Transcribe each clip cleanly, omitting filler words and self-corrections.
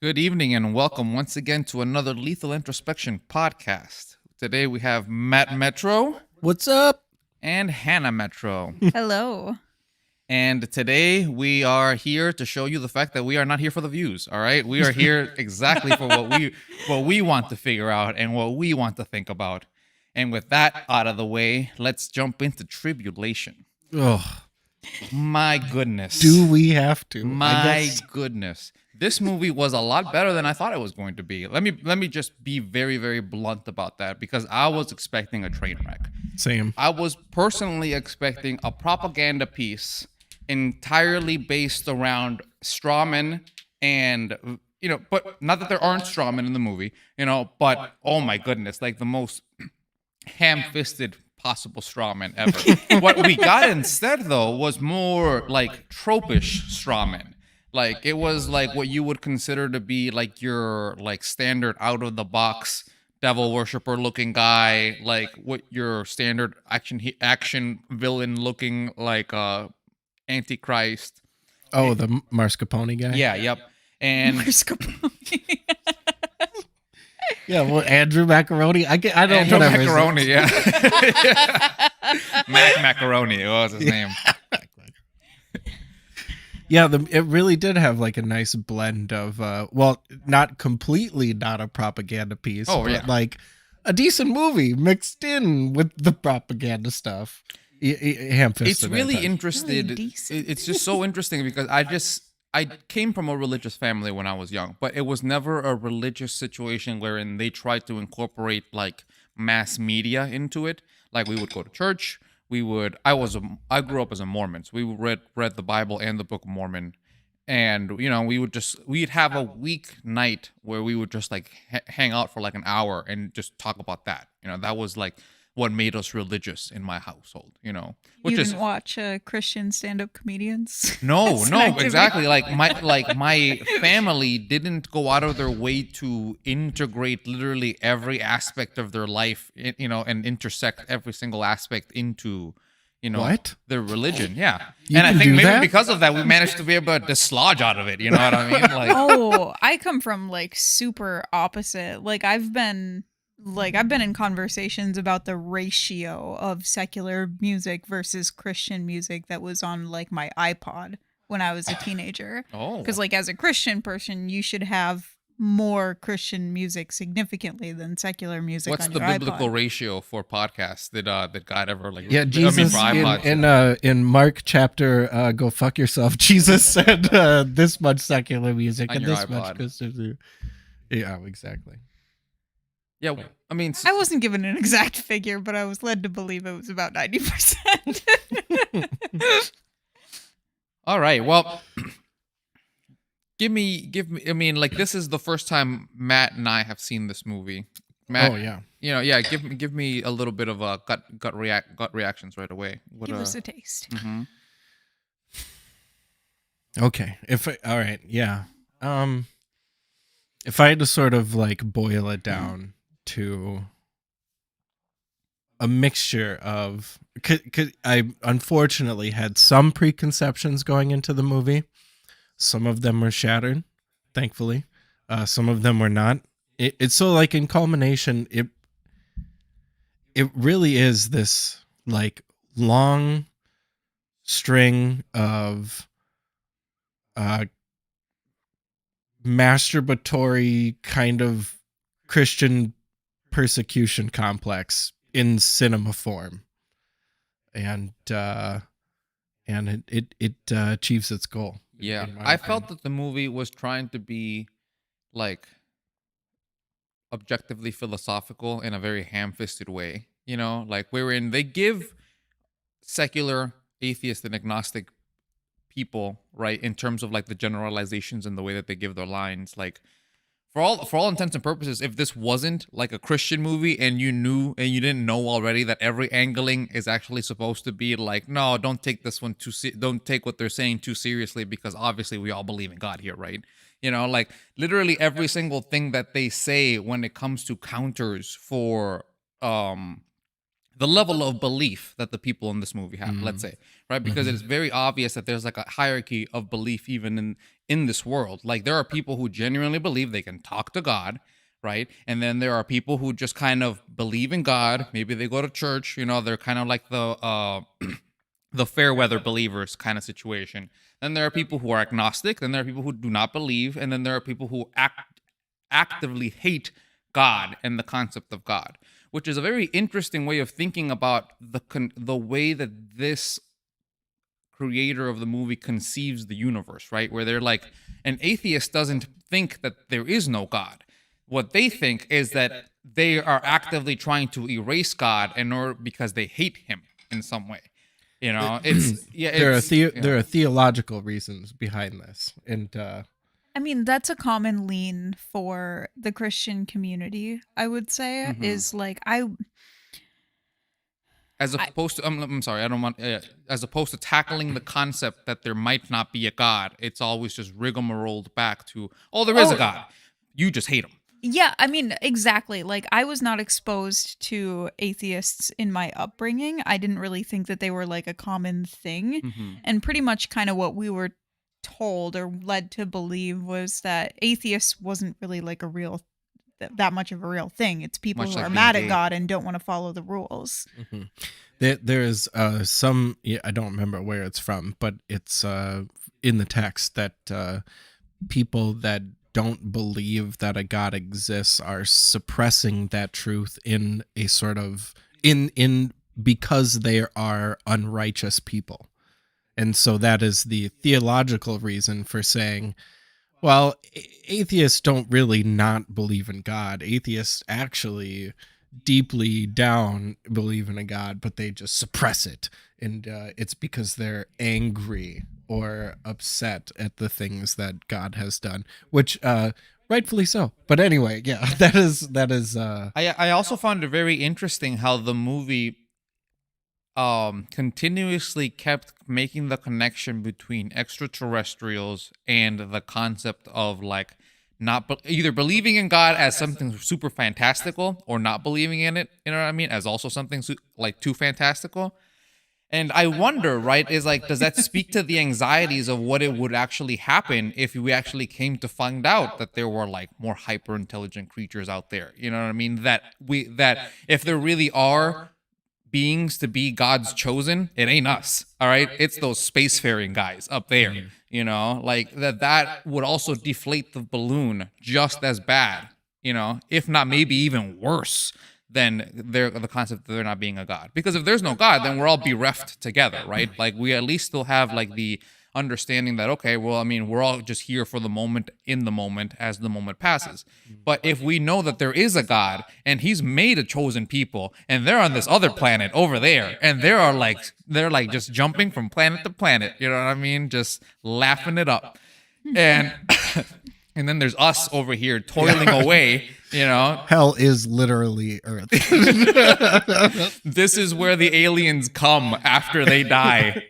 Good evening and welcome once again to another Lethal Introspection podcast. Today we have Matt Metro What's up? and Hannah Metro. Hello. And today we are here to show you the fact that we are not here for the views, all right? We are here exactly for what we want to figure out and what we want to think about. And with that out of the way, let's jump into Tribulation. Oh, My goodness. do we have to? My goodness. This movie was a lot better than I thought it was going to be. Let me just be very, very blunt about that because I was expecting a train wreck. Same. I was personally expecting a propaganda piece entirely based around strawmen and, but not that there aren't strawmen in the movie, but oh my goodness, like the most ham-fisted possible strawman ever. What we got instead, though, was more like tropish strawmen. Like it was like what you would consider to be like your like standard out of the box devil worshiper looking guy, like what your standard action villain looking like Antichrist. Oh, the mascarpone guy? Yeah, yep. And Yeah, well, Andrew Macaroni. I don't know. Andrew Macaroni, yeah. Mac Macaroni, it was his name. Yeah, it really did have like a nice blend of, not completely not a propaganda piece, but like a decent movie mixed in with the propaganda stuff. It's really interesting. It's just so interesting because I came from a religious family when I was young, but it was never a religious situation wherein they tried to incorporate like mass media into it. Like we would go to church. I grew up as a Mormon, so we read the Bible and the Book of Mormon, and we'd have a week night where we would just like hang out for like an hour and just talk about that. That was like what made us religious in my household. You didn't watch Christian stand-up comedians? No, exactly. Like my family didn't go out of their way to integrate literally every aspect of their life, and intersect every single aspect into, what? their religion. Yeah. You and I can think do maybe that? because of that, we managed to be able to dislodge out of it. You know what I mean? Like, Oh, I come from like super opposite. Like I've been in conversations about the ratio of secular music versus Christian music that was on like my iPod when I was a teenager. Oh. Because like as a Christian person, you should have more Christian music significantly than secular music. What's on the your biblical iPod. ratio for podcasts that God ever like? Yeah, Jesus for iPods. in Mark chapter, go fuck yourself. Jesus said this much secular music On and your this much iPod. Christian. Yeah, exactly. Yeah, I mean, I wasn't given an exact figure, but I was led to believe it was about 90%. all right. Well, give me. I mean, like this is the first time Matt and I have seen this movie. Matt, Oh yeah. Give me a little bit of a gut reactions right away. Give us a taste. Mhm. Okay. All right. Yeah. If I had to sort of like boil it down to a mixture of, I unfortunately had some preconceptions going into the movie. Some of them were shattered, thankfully. Some of them were not. It's so like in culmination, it really is this like long string of masturbatory kind of Christian persecution complex in cinema form, and it achieves its goal. Yeah, in my I felt opinion. that the movie was trying to be like objectively philosophical in a very ham-fisted way. Like wherein they give secular, atheist, and agnostic people, right, in terms of like the generalizations and the way that they give their lines, like for all intents and purposes, if this wasn't like a Christian movie and you knew and you didn't know already that every angling is actually supposed to be like, no, don't take this one don't take what they're saying too seriously because obviously we all believe in God here, right? Like literally every single thing that they say when it comes to counters for the level of belief that the people in this movie have, let's say, right? Because it's very obvious that there's like a hierarchy of belief even in this world. Like there are people who genuinely believe they can talk to God, right? And then there are people who just kind of believe in God. Maybe they go to church, they're kind of like the fair weather believers kind of situation. Then there are people who are agnostic, then there are people who do not believe, and then there are people who actively hate God and the concept of God, which is a very interesting way of thinking about the way that this creator of the movie conceives the universe, right? Where they're like, an atheist doesn't think that there is no God. What they think is that they are actively trying to erase God because they hate him in some way. There are theological reasons behind this, and I mean, that's a common lean for the Christian community, I would say, is like as opposed to I'm sorry, I don't want as opposed to tackling the concept that there might not be a God, it's always just rigmarolled back to, there is a God, you just hate him. Yeah, I mean, exactly. Like, I was not exposed to atheists in my upbringing. I didn't really think that they were like a common thing. And pretty much kind of what we were told or led to believe was that atheists wasn't really like that much of a real thing. It's people who are mad at God and don't want to follow the rules. There is some, I don't remember where it's from, but it's in the text that people that don't believe that a God exists are suppressing that truth in a sort of because they are unrighteous people. And so that is the theological reason for saying, well, atheists don't really not believe in God. Atheists actually deeply down believe in a God, but they just suppress it. And it's because they're angry or upset at the things that God has done, which rightfully so. But anyway, yeah, that is I also found it very interesting how the movie continuously kept making the connection between extraterrestrials and the concept of like either believing in God as something super fantastical or not believing in it, you know what I mean, as also something like too fantastical. And I wonder, right, is like, does that speak to the anxieties of what it would actually happen if we actually came to find out that there were like more hyper intelligent creatures out there? You know what I mean? That if there really are beings to be God's chosen, it ain't us. All right. It's those spacefaring guys up there, like that would also deflate the balloon just as bad, if not maybe even worse than the concept that there not being a God. Because if there's no God, then we're all bereft together, right? Like we at least still have like the understanding that, okay, well, I mean, we're all just here for the moment, in the moment, as the moment passes. But if we know that there is a God and he's made a chosen people and they're on this other planet over there and they're like just jumping from planet to planet, you know what I mean? Just laughing it up. And and then there's us over here toiling away, Hell is literally Earth. This is where the aliens come after they die.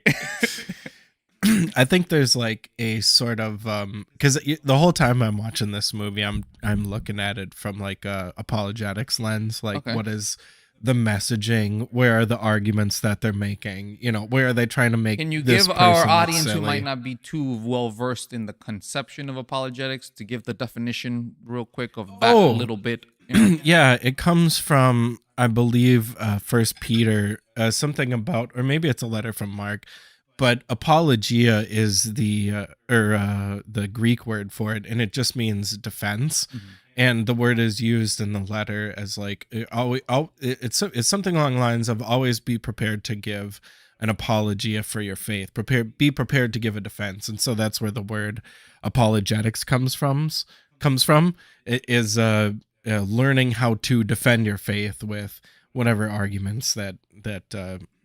I think there's like a sort of because the whole time I'm watching this movie, I'm looking at it from like a apologetics lens. Like, what is the messaging? Where are the arguments that they're making? Where are they trying to make? Can you this give our person audience look who silly? might not be too well versed in the conception of apologetics to give the definition real quick of that little bit? Yeah, it comes from, I believe, 1 Peter, something about, or maybe it's a letter from Mark. But apologia is the Greek word for it, and it just means defense. And the word is used in the letter as like it's something along the lines of always be prepared to give an apologia for your faith. Be prepared to give a defense, and so that's where the word apologetics comes from. It is learning how to defend your faith with whatever arguments that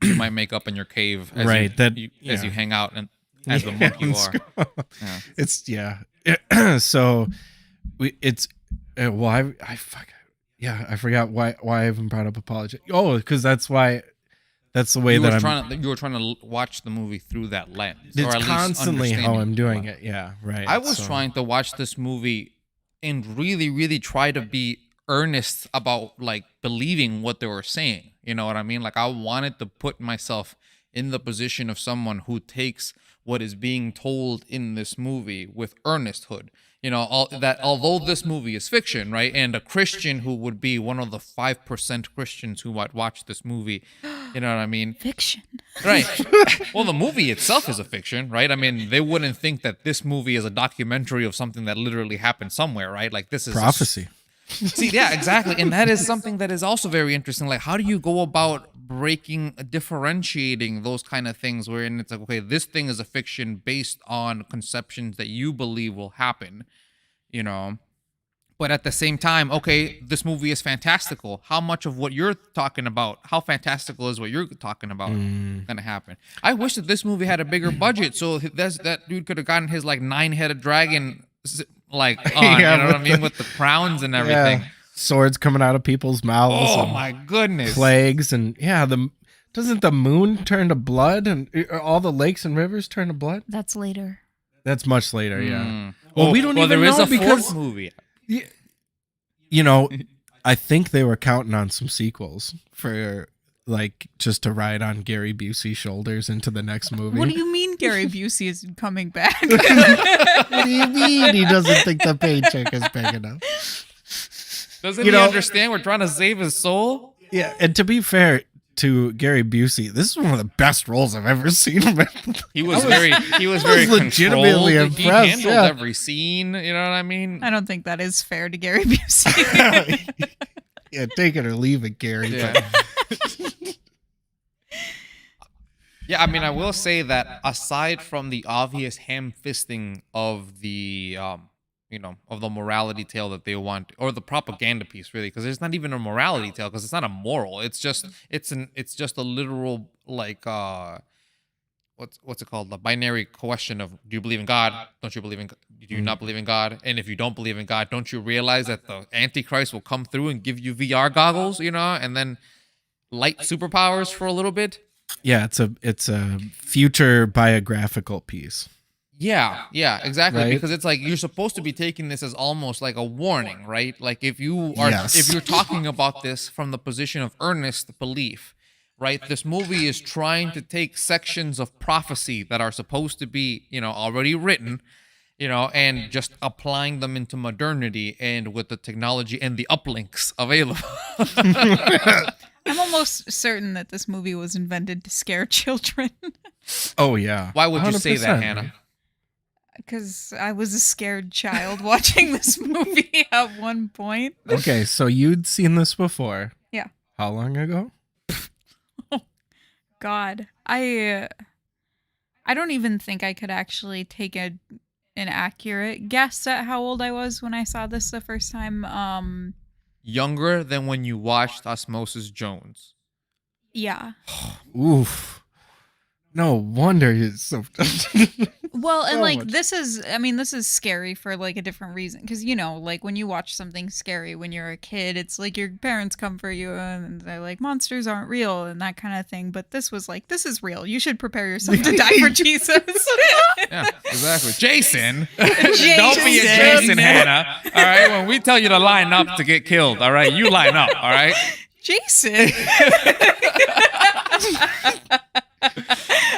you might make up in your cave, as right? As you hang out and as the monk you are. Yeah. It's so it's well, I forgot why I even brought up apology. Oh, because that's the way you that you were trying to watch the movie through that lens. It's or at constantly least how I'm doing it. Yeah, right. I was trying to watch this movie and really, really try to be earnest about like believing what they were saying. You know what I mean? Like I wanted to put myself in the position of someone who takes what is being told in this movie with earnesthood. You know, that although this movie is fiction, right? And a Christian who would be one of the 5% Christians who might watch this movie, you know what I mean? Fiction. Right. Well, the movie itself is a fiction, right? I mean, they wouldn't think that this movie is a documentary of something that literally happened somewhere, right? Like this is Prophecy. See, yeah, exactly. And that is something that is also very interesting. Like, how do you go about differentiating those kind of things wherein it's like, okay, this thing is a fiction based on conceptions that you believe will happen, you know? But at the same time, okay, this movie is fantastical. How much of what you're talking about, how fantastical is what you're talking about gonna happen? I wish that this movie had a bigger budget so that dude could have gotten his like 9-headed dragon like on, Yeah, you know what I with mean, with the crowns and everything. Yeah. Swords coming out of people's mouths. Oh and my goodness. Plagues and doesn't the moon turn to blood and all the lakes and rivers turn to blood? That's later. That's much later, yeah. Mm. Well, we don't even there is know a because fourth movie. you know, I think they were counting on some sequels for like just to ride on Gary Busey's shoulders into the next movie. What do you mean Gary Busey is coming back? What do you mean he doesn't think the paycheck is big enough? Doesn't he understand we're trying to save his soul? Yeah, and to be fair to Gary Busey, this is one of the best roles I've ever seen him in. He was very legitimately controlled. He impressed, handled yeah. every scene, you know what I mean? I don't think that is fair to Gary Busey. Yeah, take it or leave it, Gary. Yeah. Yeah, I mean, I will say that aside from the obvious ham-fisting of the, of the morality tale that they want, or the propaganda piece, really, because it's not even a morality tale, because it's not a moral. It's just a literal like what's it called? The binary question of do you believe in God? Don't you believe in? Do you not believe in God? And if you don't believe in God, don't you realize that the Antichrist will come through and give you VR goggles, and then light superpowers for a little bit? Yeah, it's a future biographical piece. Yeah, exactly. Right? Because it's like you're supposed to be taking this as almost like a warning, right? Like if you're talking about this from the position of earnest belief, right? This movie is trying to take sections of prophecy that are supposed to be, already written, and just applying them into modernity and with the technology and the uplinks available. I'm almost certain that this movie was invented to scare children. Oh yeah. Why would you say that, 100%. Hannah? Because I was a scared child watching this movie at one point. Okay, so you'd seen this before. Yeah. How long ago? God, I don't even think I could actually take an accurate guess at how old I was when I saw this the first time. Younger than when you watched Osmosis Jones. Yeah. Oof. No wonder it's so. Well, and So like much. this is scary for like a different reason, because like when you watch something scary when you're a kid, it's like your parents comfort you and they're like monsters aren't real and that kind of thing. But this was like, this is real. You should prepare yourself to die for Jesus. Yeah, exactly. Jason. Jason. Don't be a Jason, Hannah. All right, when we tell you to line up to get killed, all right, you line up, all right? Jason.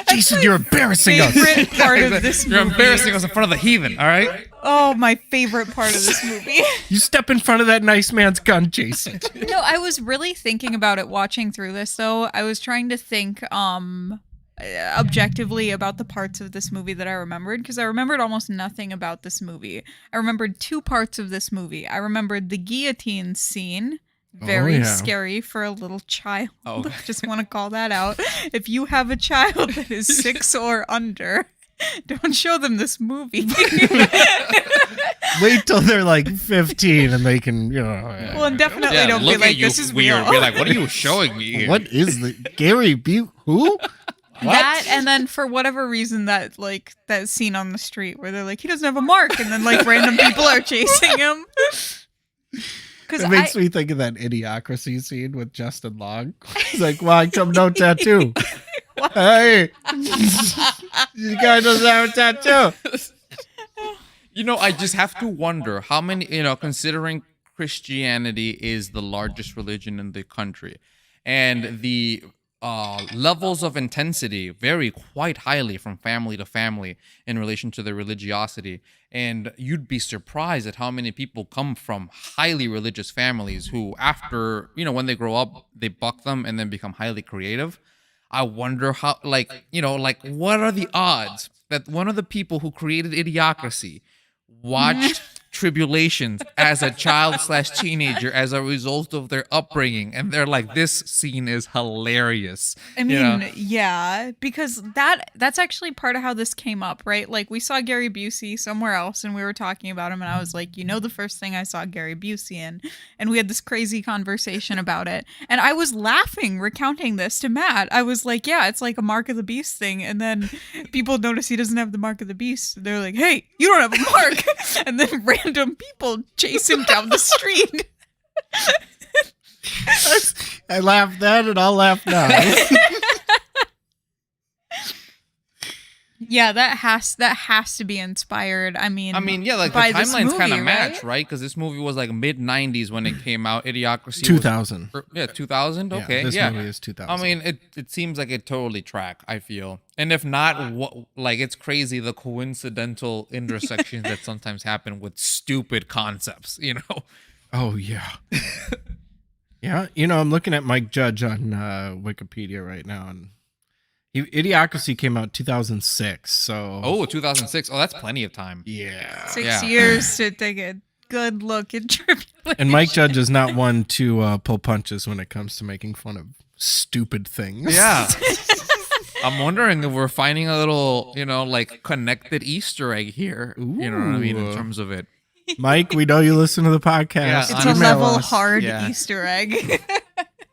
Jason, you're embarrassing us. Favorite part of this movie. You're embarrassing us in front of the heathen, all right? Oh, my favorite part of this movie. You step in front of that nice man's gun, Jason. No, I was really thinking about it watching through this, though. I was trying to think objectively about the parts of this movie that I remembered, because I remembered almost nothing about this movie. I remembered two parts of this movie. I remembered the guillotine scene. Very yeah. scary for a little child. Oh. Just want to call that out. If you have a child that is 6 or under, don't show them this movie. Wait till they're like 15 and they can, Well, and definitely don't be look at like, you this is weird. real. Be like, what are you showing me here? What is the Gary B? Who? That, and then for whatever reason, that scene on the street where they're like, he doesn't have a mark, and then like random people are chasing him. It makes me think of that Idiocracy scene with Justin Long. He's like, why come no tattoo? Hey, you guy doesn't have a tattoo. I just have to wonder how many, considering Christianity is the largest religion in the country, and the levels of intensity vary quite highly from family to family in relation to their religiosity. And you'd be surprised at how many people come from highly religious families who, after, when they grow up, they buck them and then become highly creative. I wonder how, what are the odds that one of the people who created Idiocracy watched Tribulation as a child/teenager as a result of their upbringing, and they're like, this scene is hilarious. I mean, yeah, because that's actually part of how this came up, right? Like, we saw Gary Busey somewhere else and we were talking about him, and I was like, the first thing I saw Gary Busey in, and we had this crazy conversation about it, and I was laughing recounting this to Matt. I was like, yeah, it's like a Mark of the Beast thing, and then people notice he doesn't have the Mark of the Beast. They're like, hey, you don't have a mark. And then random people chase him down the street. I laughed then and I'll laugh now. Yeah, that has to be inspired. I mean, yeah, like the by this timelines kind of movie, match, right? Because this movie was like mid '90s when it came out. Idiocracy, 2000. 2000. Okay, this yeah. movie is 2000. I mean, it seems like it totally track. I feel, and if not, it's crazy the coincidental intersections that sometimes happen with stupid concepts. Oh yeah. Yeah, I'm looking at Mike Judge on Wikipedia right now, and Idiocracy came out 2006. So 2006. Oh, that's plenty of time. Yeah. 6 years to take a good look at Tribulation. And Mike Judge is not one to pull punches when it comes to making fun of stupid things. Yeah. I'm wondering if we're finding a little, connected Easter egg here. You know what I mean? In terms of it. Mike, we know you listen to the podcast. It's a Email level us. hard Yeah. Easter egg.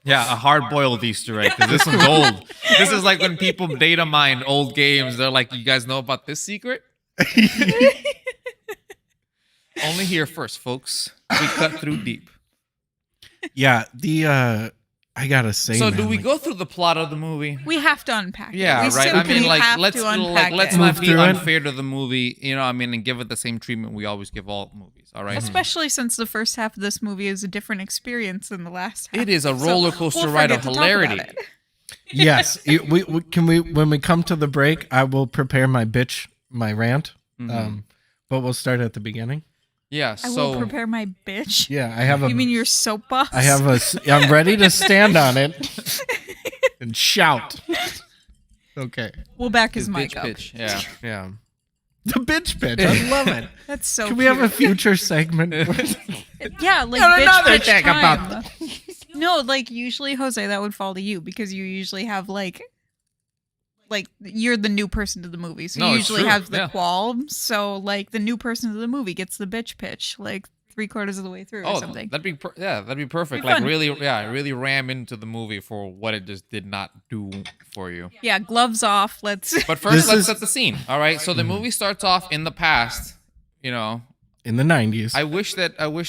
Yeah, a hard-boiled Easter egg, because this one's old. This is like when people data mine old games. They're like, you guys know about this secret? Only here first, folks. We cut through deep. Yeah, I gotta say. So man, do we like, go through the plot of the movie? We have to unpack it. Yeah, We right. I simply mean, have let's to unpack let's it. not Move be through it. unfair to the movie, and give it the same treatment we always give all movies. All right. Especially since the first half of this movie is a different experience than the last half. It is a So roller coaster we'll ride of forget to talk about hilarity. it. yes, when we come to the break, I will prepare my rant. Mhm. But we'll start at the beginning. Yeah. I will So prepare my bitch. Yeah, I have You mean your soapbox? I'm ready to stand on it and shout. Okay. We'll back his his mic bitch up. pitch. Yeah. Yeah. The bitch pitch. I love it. That's so Can we have a cute. future segment? Yeah, like Got bitch another bitch thing time. about No, like usually Jose, that would fall to you because you usually have like you're the new person to the movie, so No, you it's usually true, have the yeah. qualms. So like the new person to the movie gets the bitch pitch like 3/4 of the way through or something. that'd be perfect. Be Like fun. really ram into the movie for what it just did not do for you. Yeah, gloves off. Let's. But first, This let's is- set the scene. All right. So the movie starts off in the past. In the 90s. I wish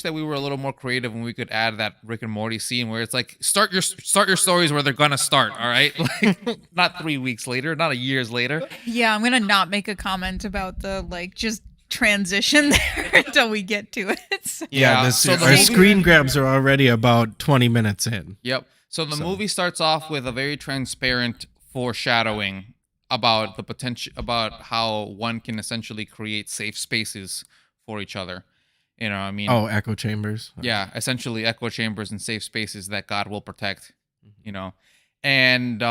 that we were a little more creative and we could add that Rick and Morty scene where it's like start your stories where they're gonna start. All right, like not 3 weeks later, not a years later. Yeah, I'm gonna not make a comment about the like just transition there until we get to it. So- yeah, so the our movie- screen grabs are already about 20 minutes in. Yep. So the movie starts off with a very transparent foreshadowing about the potential, about how one can essentially create safe spaces for each other. You know what I mean? Oh, echo chambers. Yeah, essentially echo chambers and safe spaces that God will protect, And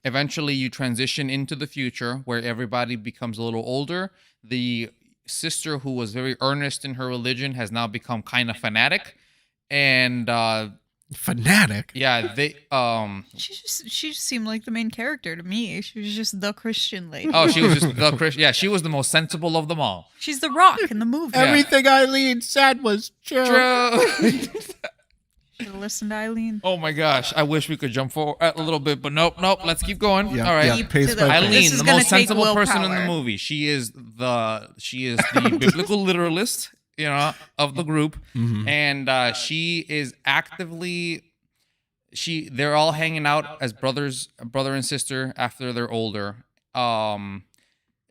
eventually you transition into the future where everybody becomes a little older. The sister who was very earnest in her religion has now become kind of fanatic. And Fanatic. yeah, they she just seemed like the main character to me. She was just the Christian lady. oh, she was just the Christian. Yeah, she was the most sensible of them all. She's the Rock in the movie. Yeah. Everything Eileen said was true. Should have listened to Eileen. Oh my gosh, I wish we could jump forward a little bit, but nope. Let's keep going. Yeah, All right. yeah, Deep pace to by the- pace. This Eileen, is the gonna most take sensible person in the willpower. movie. She is the biblical literalist, of the group, and she is actively. They're all hanging out as brother and sister after they're older.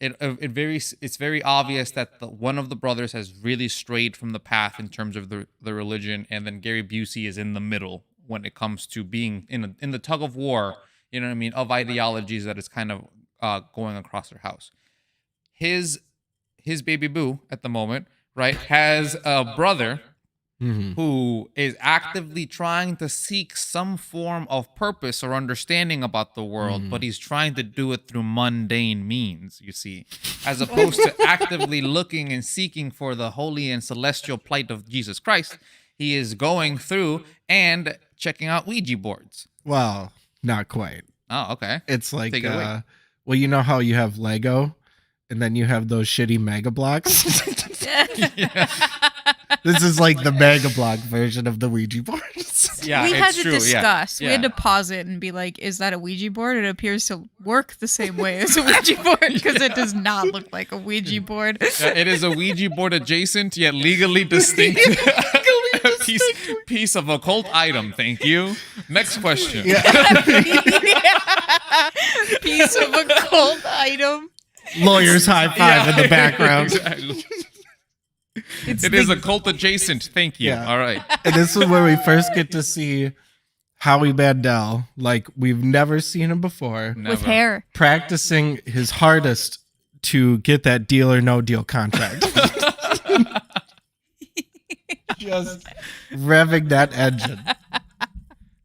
It's very obvious that one of the brothers has really strayed from the path in terms of the religion, and then Gary Busey is in the middle when it comes to being in the tug of war, you know what I mean, of ideologies that is kind of going across their house. His baby boo at the moment, right, has a brother who is actively trying to seek some form of purpose or understanding about the world, but he's trying to do it through mundane means, you see, as opposed to actively looking and seeking for the holy and celestial plight of Jesus Christ. He is going through and checking out Ouija boards. Well, not quite. Oh, okay. It's like, Take it away. well, you know how you have Lego and then you have those shitty Mega Blocks? This is like the Mega Block version of the Ouija boards. Yeah, we had it's to true. discuss. Yeah. We had to pause it and be like, is that a Ouija board? It appears to work the same way as a Ouija board because it does not look like a Ouija board. Yeah, it is a Ouija board adjacent yet legally distinct. Piece of occult item. Thank you. Next question. Piece of occult item. Lawyer's high five in the background. Exactly. It is occult adjacent. Thank you. Yeah. All right. And this is where we first get to see Howie Mandel like we've never seen him before, Never. With hair. practicing his hardest to get that deal or no deal contract. Just revving that engine.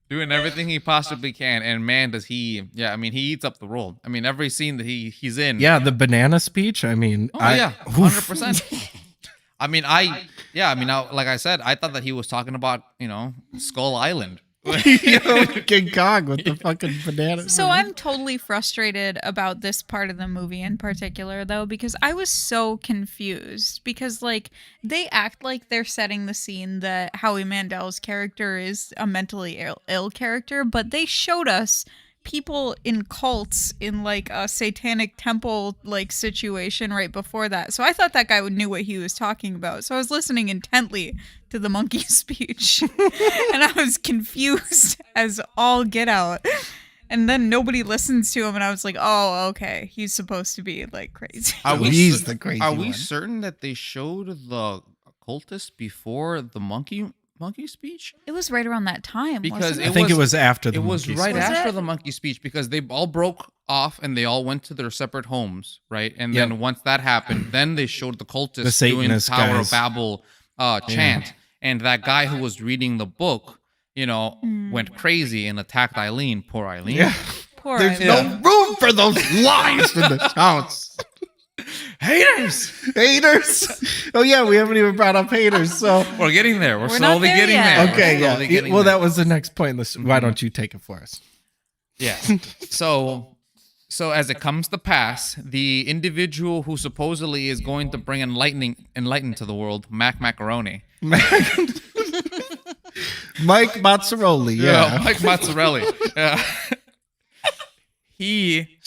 Doing everything he possibly can, and man, does he! Yeah, I mean, he eats up the role. I mean, every scene that he's in. Yeah, the banana speech. I mean, Oh yeah, 100%. I mean, like I said, I thought that he was talking about, Skull Island. King Kong with the fucking banana. So I'm totally frustrated about this part of the movie in particular, though, because I was so confused. Because, like, they act like they're setting the scene that Howie Mandel's character is a mentally ill character, but they showed us people in cults in, like, a satanic temple, like, situation right before that. So I thought that guy knew what he was talking about. So I was listening intently to the monkey speech. And I was confused as all get out. And then nobody listens to him, and I was like, oh, okay. He's supposed to be, like, crazy. He's the crazy Are we one. certain that they showed the occultist before the monkey speech? It was right around that time, Because wasn't I it? think it was after the It was monkey right speech. after it? the monkey speech, because they all broke off and they all went to their separate homes, right? And Yep. then once that happened, then they showed the cultists The doing the Satanist Tower guys. of Babel chant. And that guy who was reading the book, went crazy and attacked Eileen. Poor Eileen. Yeah. Poor There's Eileen. no room for those lies in this house. Haters. Oh yeah, we haven't even brought up haters. So We're getting there. We're We're not slowly there getting yet. there. We're okay, slowly yeah. getting Well, there. that was the next point. Why don't you take it for us? Yeah. So as it comes to pass, the individual who supposedly is going to bring enlighten to the world, Macaroni. Mike Mazzaroli. Yeah. Mike Mazzarelli. He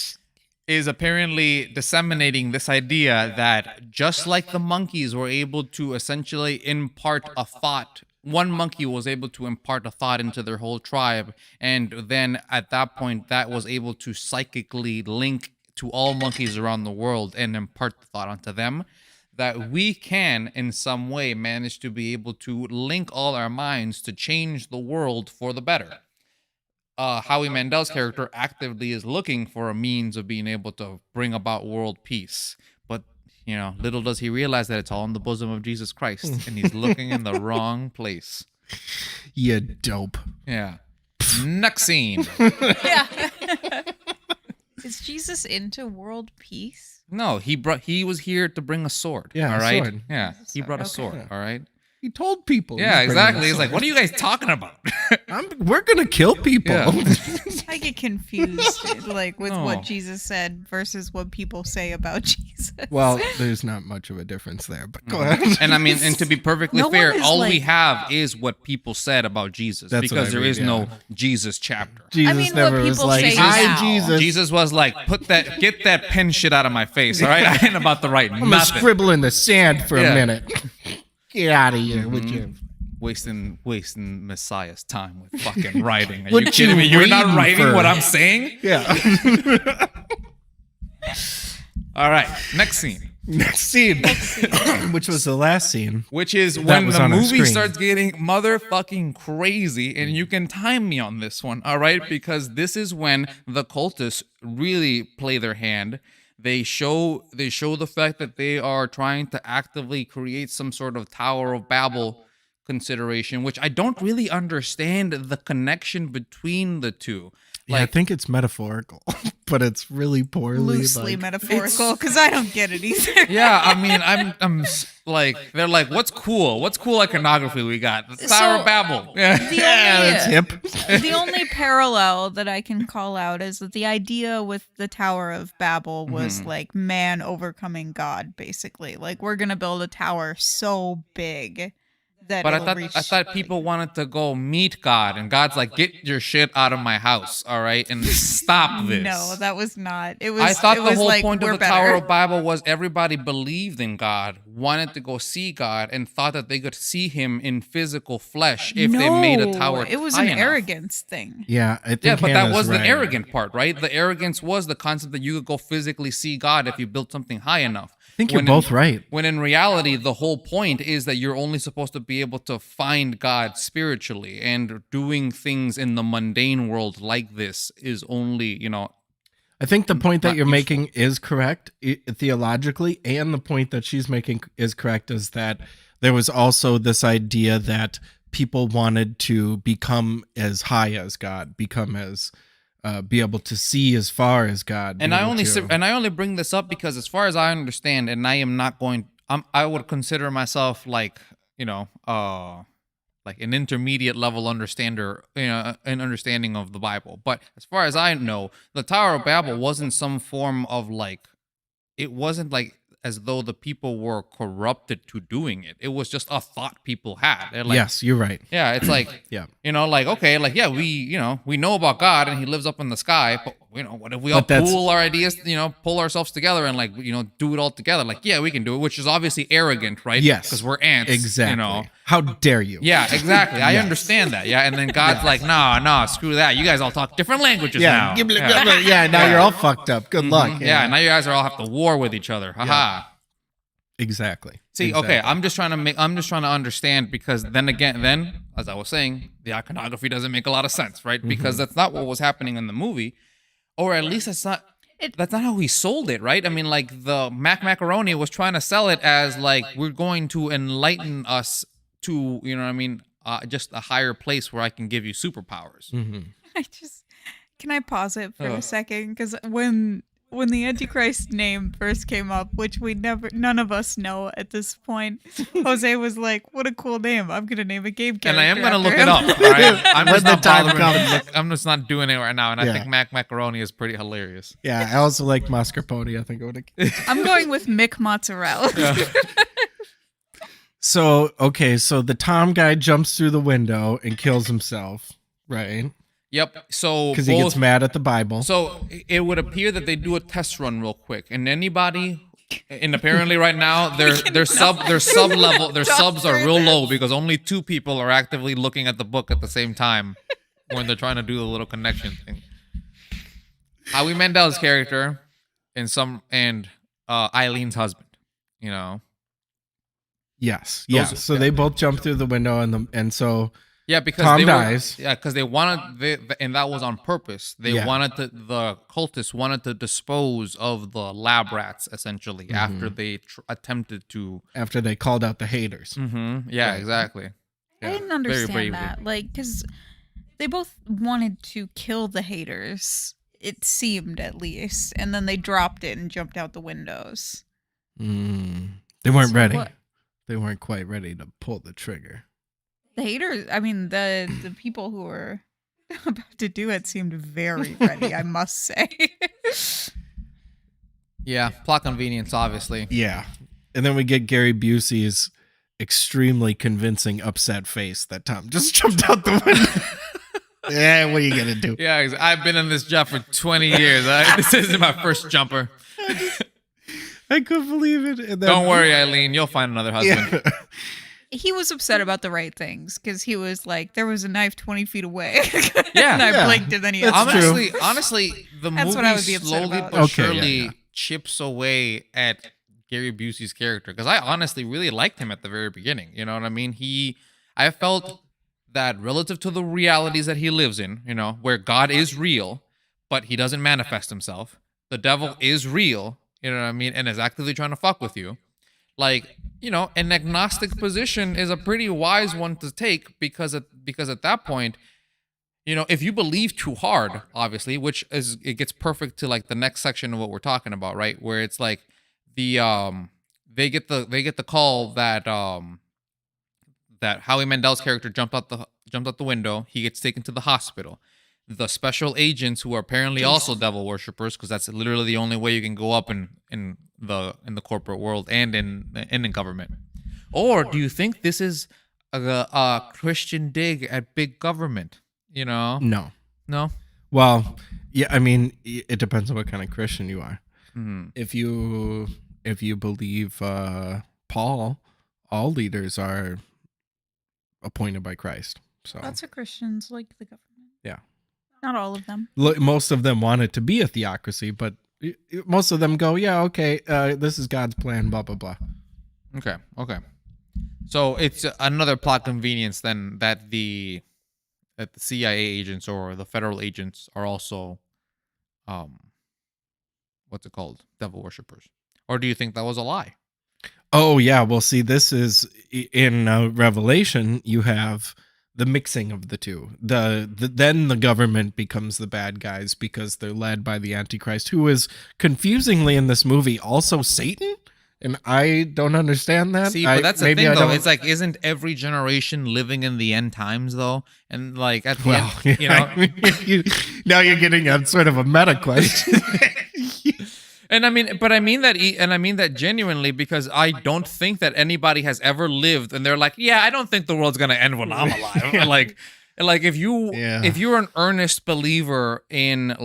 is apparently disseminating this idea that just like the monkeys were able to essentially impart a thought, one monkey was able to impart a thought into their whole tribe, and then at that point that was able to psychically link to all monkeys around the world and impart the thought onto them, that we can in some way manage to be able to link all our minds to change the world for the better. Howie Mandel's character actively is looking for a means of being able to bring about world peace. But, little does he realize that it's all in the bosom of Jesus Christ, and he's looking in the wrong place. You dope. Yeah. Next scene. Yeah. Is Jesus into world peace? No, he was here to bring a sword. Yeah, all a right. sword. Yeah, he brought a Okay. sword. All right. He told people. Yeah, he's bringing exactly. a He's like, sword. "What are you guys talking about?" We're gonna kill people. Yeah. I get confused, like, with No. what Jesus said versus what people say about Jesus. Well, there's not much of a difference there, but go ahead. And I mean, and to be perfectly No fair, one is all we like- have is what people said about Jesus, That's what because I there mean, is yeah. no Jesus chapter. Jesus I mean, what never was people like, say "Hi, now." Jesus." Jesus was like, get that pen shit out of my face, all right? I ain't about to write I'm gonna nothing. scribble in the sand for Yeah. a minute. Get out of here with you. Wasting Messiah's time with fucking writing. Are What you kidding you me? You're not reading writing for? what I'm saying? Yeah. All right, next scene. Next scene, which was the last scene. Which is That when was the on our movie screen. starts getting motherfucking crazy, and you can time me on this one, all right? Because this is when the cultists really play their hand. They show the fact that they are trying to actively create some sort of Tower of Babel consideration, which I don't really understand the connection between the two. Yeah, I think it's metaphorical, but it's really poorly Loosely metaphorical, because I don't get it either. yeah, I mean, like, they're like, what's cool? What's cool iconography we got? The Tower of Babel. Yeah. that's hip. The only parallel that I can call out is that the idea with the Tower of Babel was like man overcoming God, basically. Like, we're gonna build a tower so big that But it'll I reach, thought people wanted to go meet God, and God's like, get your shit out of my house, all right, and stop this. No, that was not. It was. I thought it the was whole like, point of we're the better. Tower of Babel was everybody believed in God, wanted to go see God, and thought that they could see Him in physical flesh if they made a tower. It was high an enough. arrogance thing. Yeah, I think Yeah, but that Hannah's was the right. arrogant part, right? The arrogance was the concept that you could go physically see God if you built something high enough. I think you're When both right. When in reality, the whole point is that you're only supposed to be able to find God spiritually, and doing things in the mundane world like this is only, I think the point that not you're useful. making is correct theologically, and the point that she's making is correct, is that there was also this idea that people wanted to become as high as God, be able to see as far as God. And I only bring this up because, as far as I understand, and I am not going, I would consider myself like, like an intermediate level understander, an understanding of the Bible. But as far as I know, the Tower of Babel wasn't some form of like, it wasn't like as though the people were corrupted to doing it. It was just a thought people had. They're like, yes, you're right. yeah, it's like, Yeah. like, okay, like, yeah, we know about God and He lives up in the sky, but, what if we all But that's- pool our ideas, pull ourselves together and, like, do it all together? Like, yeah, we can do it, which is obviously arrogant, right? Yes. Because we're ants. Exactly. How dare you? Yeah, exactly. I Yes. understand that. Yeah. And then God's like, no, screw that. You guys all talk different languages now. Yeah, now you're all fucked up. Good luck. Yeah, now you guys are all have to war with each other. Haha. Exactly. See, Exactly. okay, I'm just trying to understand, because then, as I was saying, the iconography doesn't make a lot of sense, right? Mm-hmm. Because that's not what was happening in the movie, or at least that's not how he sold it, right? I mean, like, the Macaroni was trying to sell it as like, we're going to enlighten us to, just a higher place where I can give you superpowers. Mm-hmm. Can I pause it for a second? Because when the Antichrist name first came up, which none of us know at this point, Jose was like, "What a cool name! I'm gonna name a game character." And I am going to after look it him." up. All right? I'm just When the not time bothering to comes. look. I'm just not doing it right now. And I Yeah. think Macaroni is pretty hilarious. Yeah, I also like mascarpone. I think I would. I'm going with Mick Mozzarella. So the Tom guy jumps through the window and kills himself, right? Yep. So Because he gets mad at the Bible. So it would appear that they do a test run real quick, and apparently right now their subs are real low, because only 2 people are actively looking at the book at the same time when they're trying to do the little connection thing. Howie Mandel's character and Eileen's husband, Yes. So they both jump through the window, and so Yeah, because Tom they dies. because they wanted, and that was on purpose. They wanted the cultists wanted to dispose of the lab rats, essentially, after they attempted to. after they called out the haters. Mm-hmm. Yeah, Right. exactly. I didn't Very understand bravely. that. Like, because they both wanted to kill the haters, it seemed, at least. And then they dropped it and jumped out the windows. They weren't So ready. what? They weren't quite ready to pull the trigger. The haters, I mean, the people who were about to do it seemed very ready, I must say. Yeah, plot convenience, obviously. Yeah. And then we get Gary Busey's extremely convincing upset face that Tom just jumped out the window. Yeah, what are you going to do? Yeah, I've been in this job for 20 years. This isn't my first jumper. I couldn't believe it. And then, Don't worry, Eileen. You'll find another husband. Yeah. He was upset about the right things, because he was like, there was a knife 20 feet away. Yeah. And I Yeah. blinked, and then he That's Honestly, the That's what I movie would be upset slowly about. but Okay, surely yeah. chips away at Gary Busey's character, because I honestly really liked him at the very beginning. You know what I mean? I felt that relative to the realities that he lives in, where God is real, but he doesn't manifest himself. The devil is real, you know what I mean, and is actively trying to fuck with you. Like, an agnostic position is a pretty wise one to take because at that point, if you believe too hard, obviously, it gets perfect to like the next section of what we're talking about, right? Where it's like they get the call that Howie Mandel's character jumped out the window. He gets taken to the hospital. The special agents, who are apparently also devil worshippers, because that's literally the only way you can go up in the corporate world and in government. Or do you think this is a Christian dig at big government? No. No. Well, yeah, I mean, it depends on what kind of Christian you are. Mm-hmm. If you believe Paul, all leaders are appointed by Christ. So Lots of Christians like the government. Yeah. Not all of them. Most of them want it to be a theocracy, but most of them go, yeah, okay, this is God's plan, blah, blah, blah. Okay. So it's another plot convenience then that the CIA agents or the federal agents are also, what's it called? Devil worshippers. Or do you think that was a lie? Oh, yeah. Well, see, this is in Revelation, you have the mixing of the two. Then the government becomes the bad guys because they're led by the Antichrist, who is confusingly in this movie also Satan. And I don't understand that. See, but that's the thing, though. It's like, isn't every generation living in the end times, though? And like at the end, now you're getting a sort of a meta question. And I mean that genuinely, because I don't think that anybody has ever lived and they're like, yeah, I don't think the world's gonna end when I'm alive. like if you're an earnest believer in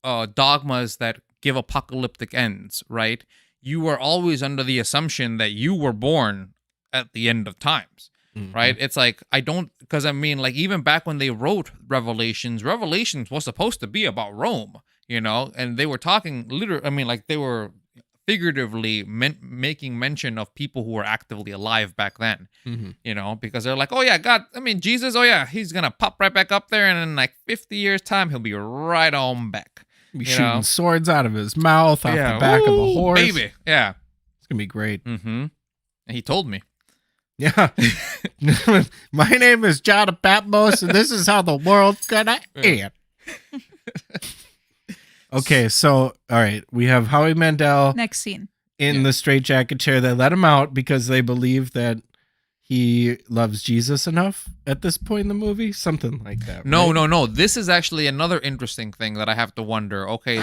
dogmas that give apocalyptic ends, right? You are always under the assumption that you were born at the end of times. Mm-hmm. Right? It's like, because I mean, like, even back when they wrote Revelations was supposed to be about Rome, and they were talking literally, I mean, like, they were figuratively making mention of people who were actively alive back then, because they're like, oh yeah, God, I mean, Jesus, oh yeah, he's gonna pop right back up there, and in like 50 years time, he'll be right on back. Be shooting swords out of his mouth, off the back of a horse. Baby. Yeah. It's gonna be great. Mm-hmm. And he told me. Yeah. My name is John Patmos, and this is how the world's gonna end. Okay, so all right, we have Howie Mandel Next scene. in the straitjacket chair. They let him out because they believe that he loves Jesus enough at this point in the movie, something like that. No. This is actually another interesting thing that I have to wonder. Okay,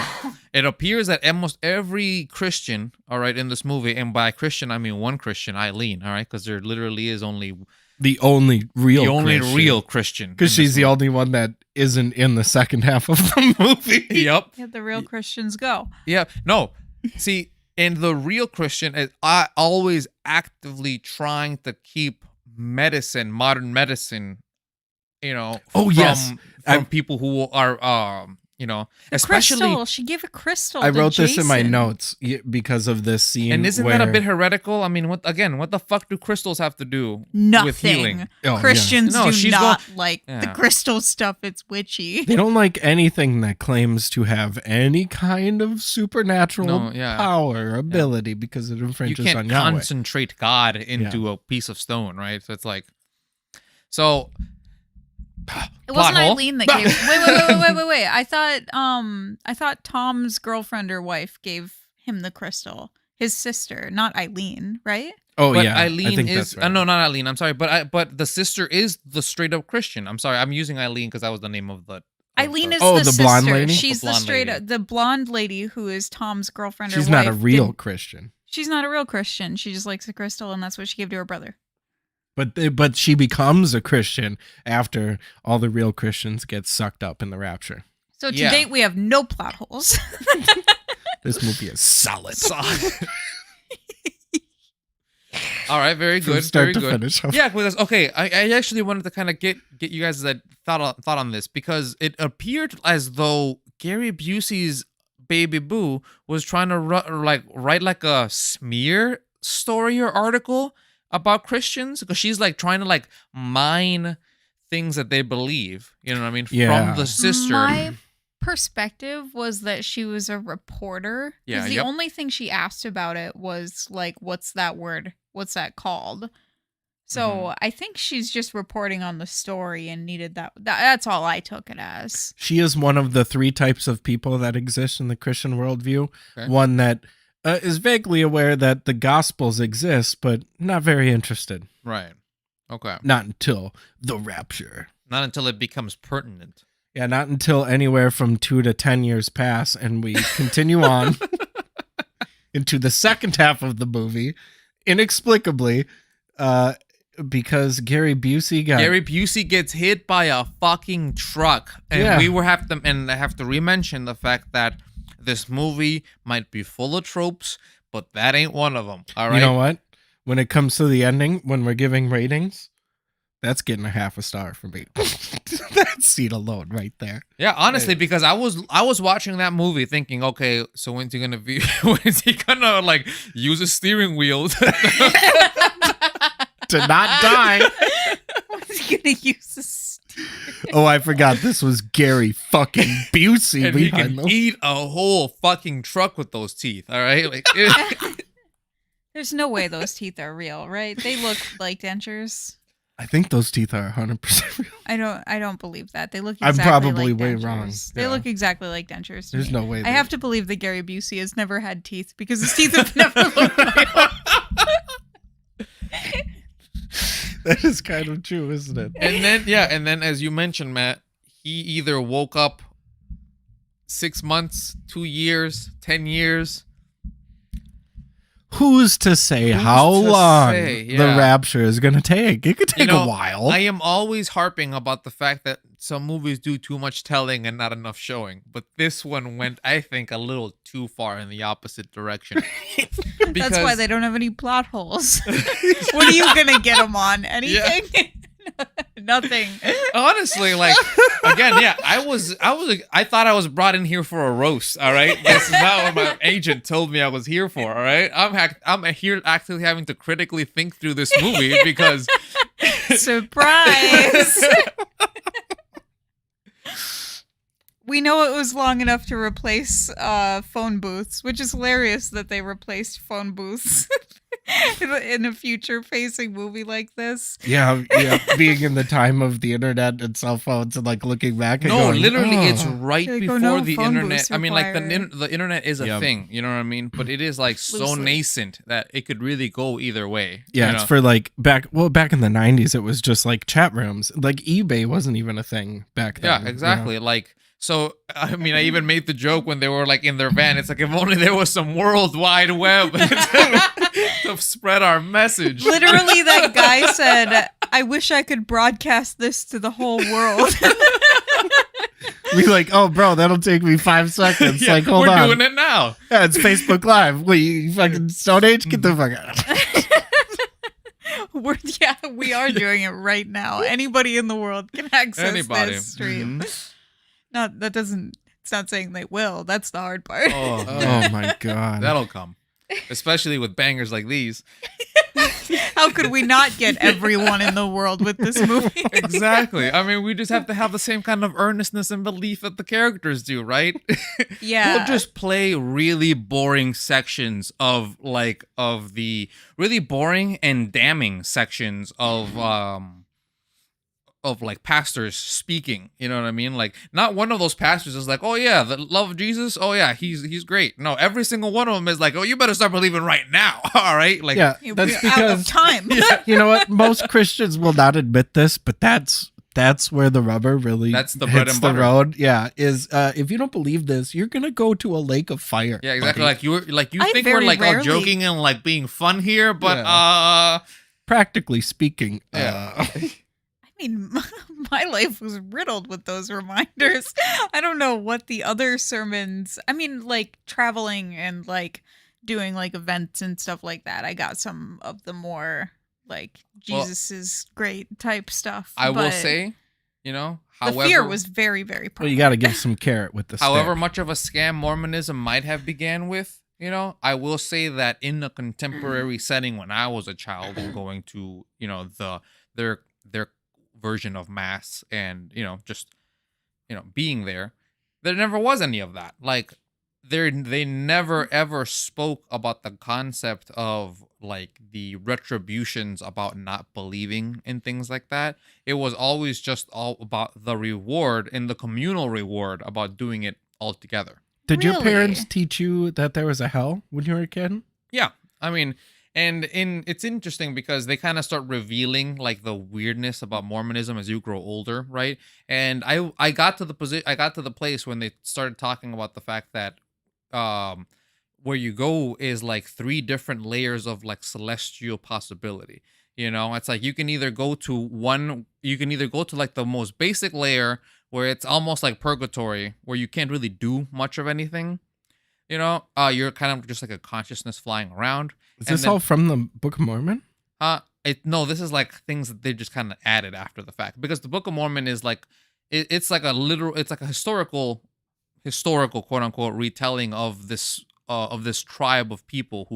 it appears that almost every Christian, all right, in this movie, and by Christian I mean one Christian, Eileen, all right, because there literally is only the only real Christian, because she's the only one that isn't in the second half of the movie. Yep. Yeah, the real Christians go. Yeah. No. See. And the real Christian is always actively trying to keep modern medicine, from people who are, especially. Crystal. She gave a crystal. I wrote to this in my Jason. notes because of this scene. And isn't that a bit heretical? I mean, what the fuck do crystals have to do Nothing. with healing? Christians No, do she's not like the crystal stuff. It's witchy. They don't like anything that claims to have any kind of supernatural power or ability because it infringes you can't on Yahweh. Concentrate God into a piece of stone, right? So it's like, so. It wasn't Eileen that gave. Wait. I thought Tom's girlfriend or wife gave him the crystal. His sister, not Eileen, right? Oh, but yeah. Eileen is right. No, not Eileen. I'm sorry, but the sister is the straight up Christian. I'm sorry, I'm using Eileen because that was the name of the. Eileen is the sister. Blonde lady. She's the straight up the blonde lady who is Tom's girlfriend. She's or wife. not a real Christian. She's not a real Christian. She just likes a crystal, and that's what she gave to her brother. But she becomes a Christian after all the real Christians get sucked up in the rapture. So to date, we have no plot holes. This movie is solid. All right, very good. From start very to good. finish. Yeah, because okay, I actually wanted to kind of get you guys' thought on this because it appeared as though Gary Busey's Baby Boo was trying to write like a smear story or article about Christians, because she's like trying to like mine things that they believe, you know what I mean, Yeah. from the sister. My perspective was that she was a reporter. Yeah, Because the yep. only thing she asked about it was like, what's that word? What's that called? So I think she's just reporting on the story and needed that's all I took it as. She is one of the 3 types of people that exist in the Christian worldview. Okay. One that is vaguely aware that the Gospels exist, but not very interested. Right. Okay. Not until the rapture. Not until it becomes pertinent. Yeah, not until anywhere from 2 to 10 years pass and we continue on into the second half of the movie, inexplicably, because Gary Busey gets hit by a fucking truck, and Yeah. I have to re-mention the fact that this movie might be full of tropes, but that ain't one of them. All right. You know what? When it comes to the ending, when we're giving ratings, that's getting a half a star for me. That scene alone right there. Yeah, honestly, because I was watching that movie thinking, okay, so when's he gonna like use a steering wheel? To not die. What's he gonna use this? Oh, I forgot this was Gary fucking Busey And he behind can them. eat a whole fucking truck with those teeth. All right, like There's no way those teeth are real, right? They look like dentures. I think those teeth are 100% real. I don't believe that. They look I'm exactly probably like way dentures. wrong. They Yeah. look exactly like dentures to There's me. no way. I have to believe that Gary Busey has never had teeth because his teeth have never looked real. That is kind of true, isn't it? and then as you mentioned, Matt, he either woke up 6 months, 2 years, 10 years. Who's to say Who's how to long say? the Yeah. rapture is going to take? It could take know, a while. I am always harping about the fact that some movies do too much telling and not enough showing, but this one went, I think, a little too far in the opposite direction. That's why they don't have any plot holes. What are you gonna get them on? Anything? Nothing. Honestly, like, again, yeah, I thought I was brought in here for a roast. All right, that's not what my agent told me I was here for. All right, I'm here actually having to critically think through this movie because Surprise. We know it was long enough to replace phone booths, which is hilarious that they replaced phone booths in a future-facing movie like this. Yeah, being in the time of the internet and cell phones and like looking back and no, going, literally, oh. it's right Like, before oh, no, the phone internet. booths I mean, like required. the internet is a Yep. thing, you know what I mean? But it is like so Loosely. nascent that it could really go either way. Yeah, you it's know? for like back in the 90s, it was just like chat rooms. Like eBay wasn't even a thing back then. Yeah, exactly. Like, so, I mean, I even made the joke when they were like in their van. It's like, if only there was some World Wide Web to spread our message. Literally, that guy said, "I wish I could broadcast this to the whole world." We like, oh, bro, that'll take me 5 seconds. Yeah, like, hold we're on. doing it now. Yeah, it's Facebook Live. Wait, you fucking Stone Age? Get the fuck out. We are doing it right now. Anybody in the world can access Anybody. this stream. Mhm. It's not saying they will. That's the hard part. Oh, Oh my god. that'll come. Especially with bangers like these. How could we not get everyone in the world with this movie? Exactly. I mean, we just have to have the same kind of earnestness and belief that the characters do, right? Yeah. We'll just play really boring sections of the really boring and damning sections of like pastors speaking, you know what I mean? Like, not one of those pastors is like, oh yeah, the love of Jesus, oh yeah, he's great. No, every single one of them is like, oh, you better start believing right now. All right, like, Yeah, We're that's out of because time. you know what? Most Christians will not admit this, but that's where the rubber really That's the bread hits and the butter. road. Yeah, is if you don't believe this, you're gonna go to a lake of fire. yeah, exactly. buddy. You I think we're very like all rarely- joking and like being fun here, but Practically speaking, Yeah. I mean, my life was riddled with those reminders. I don't know what the other sermons, I mean, like traveling and like doing like events and stuff like that. I got some of the more like Well, Jesus is great type stuff. I will but say You know, The fear was very, very Well, prominent. you got to give some carrot with the however stick. much of a scam Mormonism might have began with, you know, I will say that in the contemporary setting when I was a child and going to, you know, their version of mass and, you know, just, you know, being there never was any of that. Like they never ever spoke about the concept of like the retributions about not believing in things like that. It was always just all about the reward and the communal reward about doing it all together. Did your parents Really? teach you that there was a hell when you were a kid? Yeah, I mean, and it's interesting because they kind of start revealing like the weirdness about Mormonism as you grow older, right? And I got to the place when they started talking about the fact that where you go is like 3 different layers of like celestial possibility. You know, it's like you can either go to like the most basic layer where it's almost like purgatory where you can't really do much of anything. You know, you're kind of just like a consciousness flying around. Is And this then- all from the Book of Mormon? No, this is like things that they just kind of added after the fact because the Book of Mormon is like it's like a historical quote unquote retelling of this tribe of people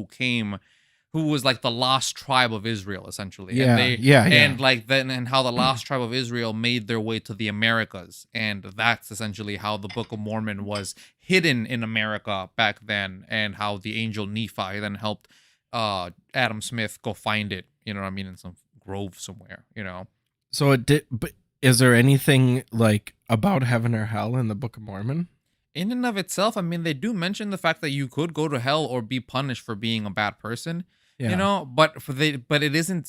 who was like the lost tribe of Israel essentially. Yeah, and yeah. like then and how the lost tribe of Israel made their way to the Americas, and that's essentially how the Book of Mormon was hidden in America back then, and how the angel Nephi then helped Adam Smith go find it, you know what I mean, in some grove somewhere, you know. So it did, but is there anything like about heaven or hell in the Book of Mormon? In and of itself, I mean, they do mention the fact that you could go to hell or be punished for being a bad person, Yeah. you know, but it isn't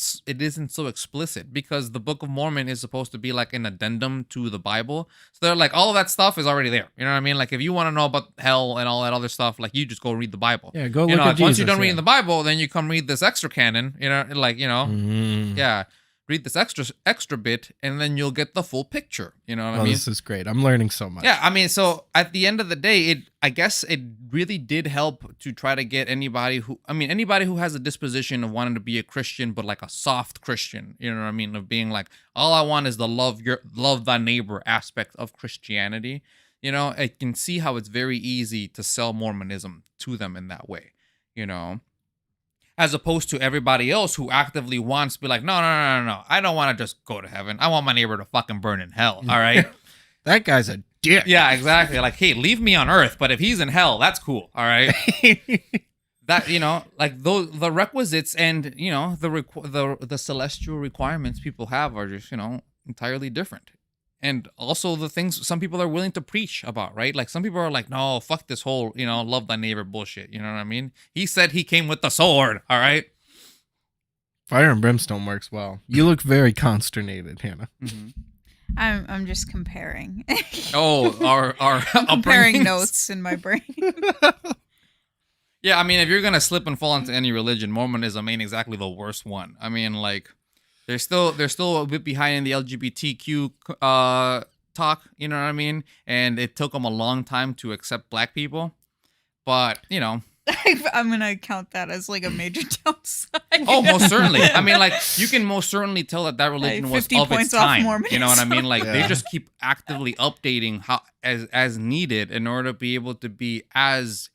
so explicit because the Book of Mormon is supposed to be like an addendum to the Bible. So they're like, all of that stuff is already there. You know what I mean? Like if you want to know about hell and all that other stuff, like you just go read the Bible. Yeah, go You look know, at like, once Jesus. you're done yeah. reading the Bible, then you come read this extra canon, you know, like, you know, Mhm. yeah, read this extra bit and then you'll get the full picture. You know what I Well, mean? this is great. I'm learning so much. Yeah, I mean, so at the end of the day, I guess it really did help to try to get anybody who has a disposition of wanting to be a Christian, but like a soft Christian, you know what I mean? Of being like, all I want is the love thy neighbor aspect of Christianity. You know, I can see how it's very easy to sell Mormonism to them in that way, you know? As opposed to everybody else who actively wants to be like, no. I don't want to just go to heaven. I want my neighbor to fucking burn in hell. All right. That guy's a dick. Yeah, exactly. Like, hey, leave me on earth, but if he's in hell, that's cool. All right. That, you know, like the requisites and, you know, the celestial requirements people have are just, you know, entirely different. And also the things some people are willing to preach about, right? Like some people are like, no, fuck this whole, you know, love thy neighbor bullshit. You know what I mean? He said he came with the sword. All right. Fire and brimstone works well. You look very consternated, Hannah. Mm-hmm. I'm just comparing. Oh, our I'm comparing upbringings. notes in my brain. Yeah, I mean, if you're gonna slip and fall into any religion, Mormonism ain't exactly the worst one. I mean, like, they're still a bit behind in the LGBTQ talk. You know what I mean? And it took them a long time to accept black people, but you know. I'm gonna count that as like a major downside. Oh, most certainly. I mean, like, you can most certainly tell that religion Like, was 50 of its points off time. Mormonism. You know what I mean? Like, they Yeah. just keep actively updating how as needed in order to be able to be as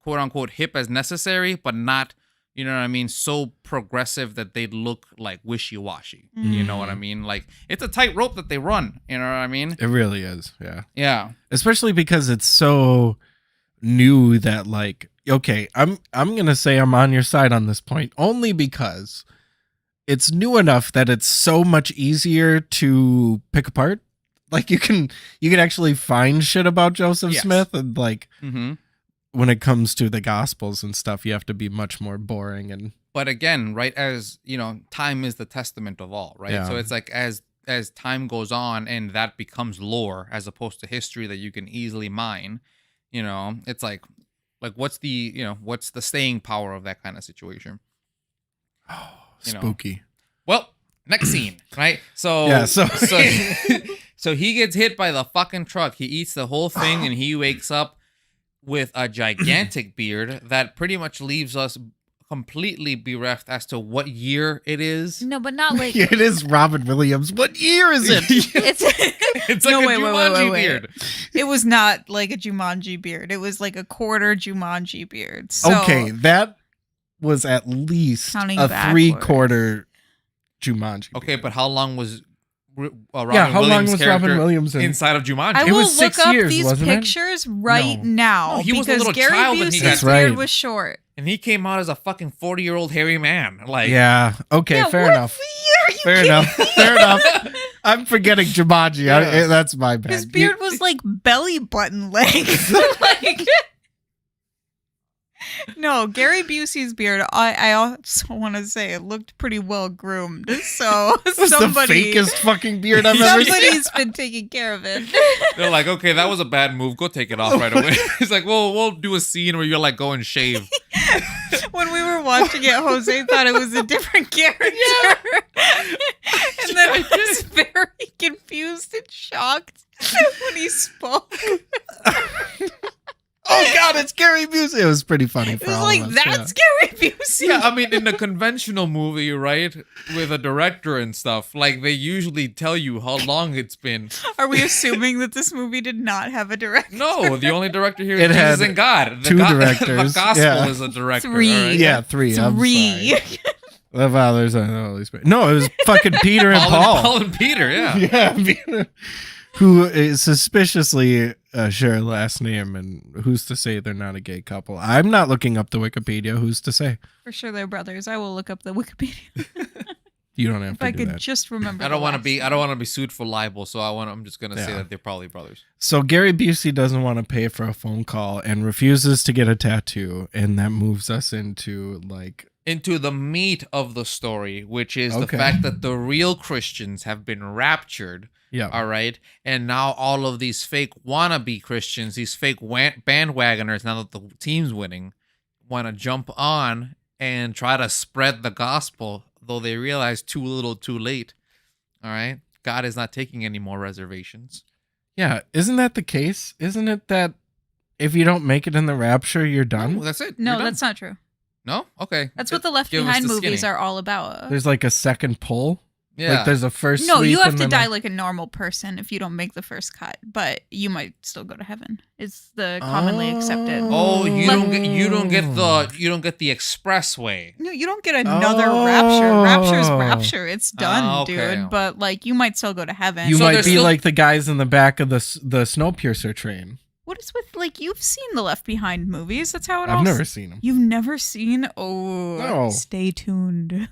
quote unquote hip as necessary, but not, you know what I mean, so progressive that they look like wishy-washy. You know what I mean? Like, it's a tight rope that they run. You know what I mean? It really is. Yeah. Yeah. Especially because it's so new that like, okay, I'm gonna say I'm on your side on this point only because it's new enough that it's so much easier to pick apart. Like you can actually find shit about Joseph Yes. Smith, and like Mm-hmm. when it comes to the Gospels and stuff, you have to be much more boring and But again, right, as you know, time is the testament of all, right? Yeah. So it's like as time goes on and that becomes lore as opposed to history that you can easily mine, you know, it's like what's the staying power of that kind of situation? You know. spooky. Well, next scene, right? So Yeah, so- so he gets hit by the fucking truck. He eats the whole thing and he wakes up with a gigantic beard that pretty much leaves us completely bereft as to what year it is. No, but not like It is Robin Williams. What year is it? it's. It's like No, a wait, Jumanji wait. beard. It was not like a Jumanji beard. It was like a quarter Jumanji beard. So, Okay, that was at least Counting a backwards. 3/4 Jumanji. Okay, but how long was Robin how long Williams' was character Robin Williams in? inside of Jumanji? I It will was look 6 up years, these wasn't it? pictures right No. now No, he was a because little Gary child when he Busey's got- beard Right. was short. And he came out as a fucking 40-year-old hairy man. Like, Yeah. Okay. Yeah, fair what enough. year are you Fair kidding enough. me? Fair enough. I'm forgetting Jumanji. Yeah. That's my bad. His beard was like belly button length. Like, no, Gary Busey's beard. I also want to say it looked pretty well groomed. So This is the somebody, fakest fucking beard I've ever seen. somebody's been taking care of it. they're like, okay, that was a bad move. Go take it off right away. He's like, well, we'll do a scene where you're like, go and shave. When we were watching it, Jose thought it was a different character. And then I was very confused and shocked when he spoke. Oh God, it's Gary Busey. It was pretty funny It for was all like, of us. that's Gary Busey. Yeah, I mean, in the conventional movie, right, with a director and stuff, like they usually tell you how long it's been. Are we assuming that this movie did not have a director? No, the only director here is It Jesus had and God. two directors, The gospel yeah. is a director. Three. all right? Yeah, three. I'm Three. sorry. The Father's and the Holy Spirit. No, it was fucking Peter and Paul and Peter, yeah. Yeah, Peter, who is suspiciously share a last name, and who's to say they're not a gay couple? I'm not looking up the Wikipedia. Who's to say? For sure they're brothers. I will look up the Wikipedia. You don't have If to I do could that. just remember. I the don't want to last be. name. I don't want to be sued for libel, so I'm just gonna say Yeah. that they're probably brothers. So Gary Busey doesn't want to pay for a phone call and refuses to get a tattoo, and that moves us into like Into the meat of the story, which is the Okay. fact that the real Christians have been raptured. yeah. All right. And now all of these fake wannabe Christians, these fake bandwagoners, now that the team's winning, want to jump on and try to spread the gospel, though they realize too little too late. All right. God is not taking any more reservations. Yeah, isn't that the case? Isn't it that if you don't make it in the rapture, you're done? No, that's it. No, You're done. that's not true. No? Okay. That's what the Left Give us Behind the movies skinny. are all about. There's like a second pull. Yeah. Like there's a first. No, you sweep have and to then die like a normal person if you don't make the first cut, but you might still go to heaven. It's the commonly accepted. Oh, you Like- don't get the expressway. No, you don't get another Oh. rapture. Rapture's rapture. It's done, Oh, okay. dude. But like, you might still go to heaven. You So might there's be still- like the guys in the back of the Snowpiercer train. What is with like you've seen the Left Behind movies? That's how it all. I've never seen them. You've never seen? Oh, No. stay tuned.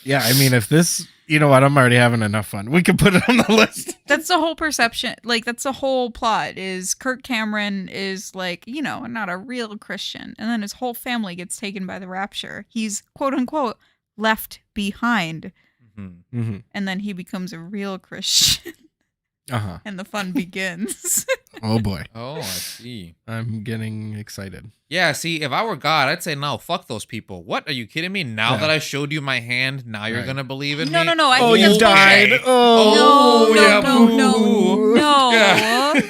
Yeah, I mean, if this, you know what, I'm already having enough fun. We can put it on the list. That's the whole perception. Like that's the whole plot. Is Kirk Cameron is like not a real Christian, and then his whole family gets taken by the rapture. He's quote unquote left behind, Mm-hmm. Mm-hmm. and then he becomes a real Christian, Uh-huh. and the fun begins. Oh boy, Oh, I see. I'm getting excited. Yeah, see, if I were God, I'd say, no, fuck those people. What? Are you kidding me? Now Yeah. that I showed you my hand, now you're Right. going to believe in No, me? no, no. I Oh, think you that's died. bullshit. Oh, No, yeah, no, no, boo. no. Yeah.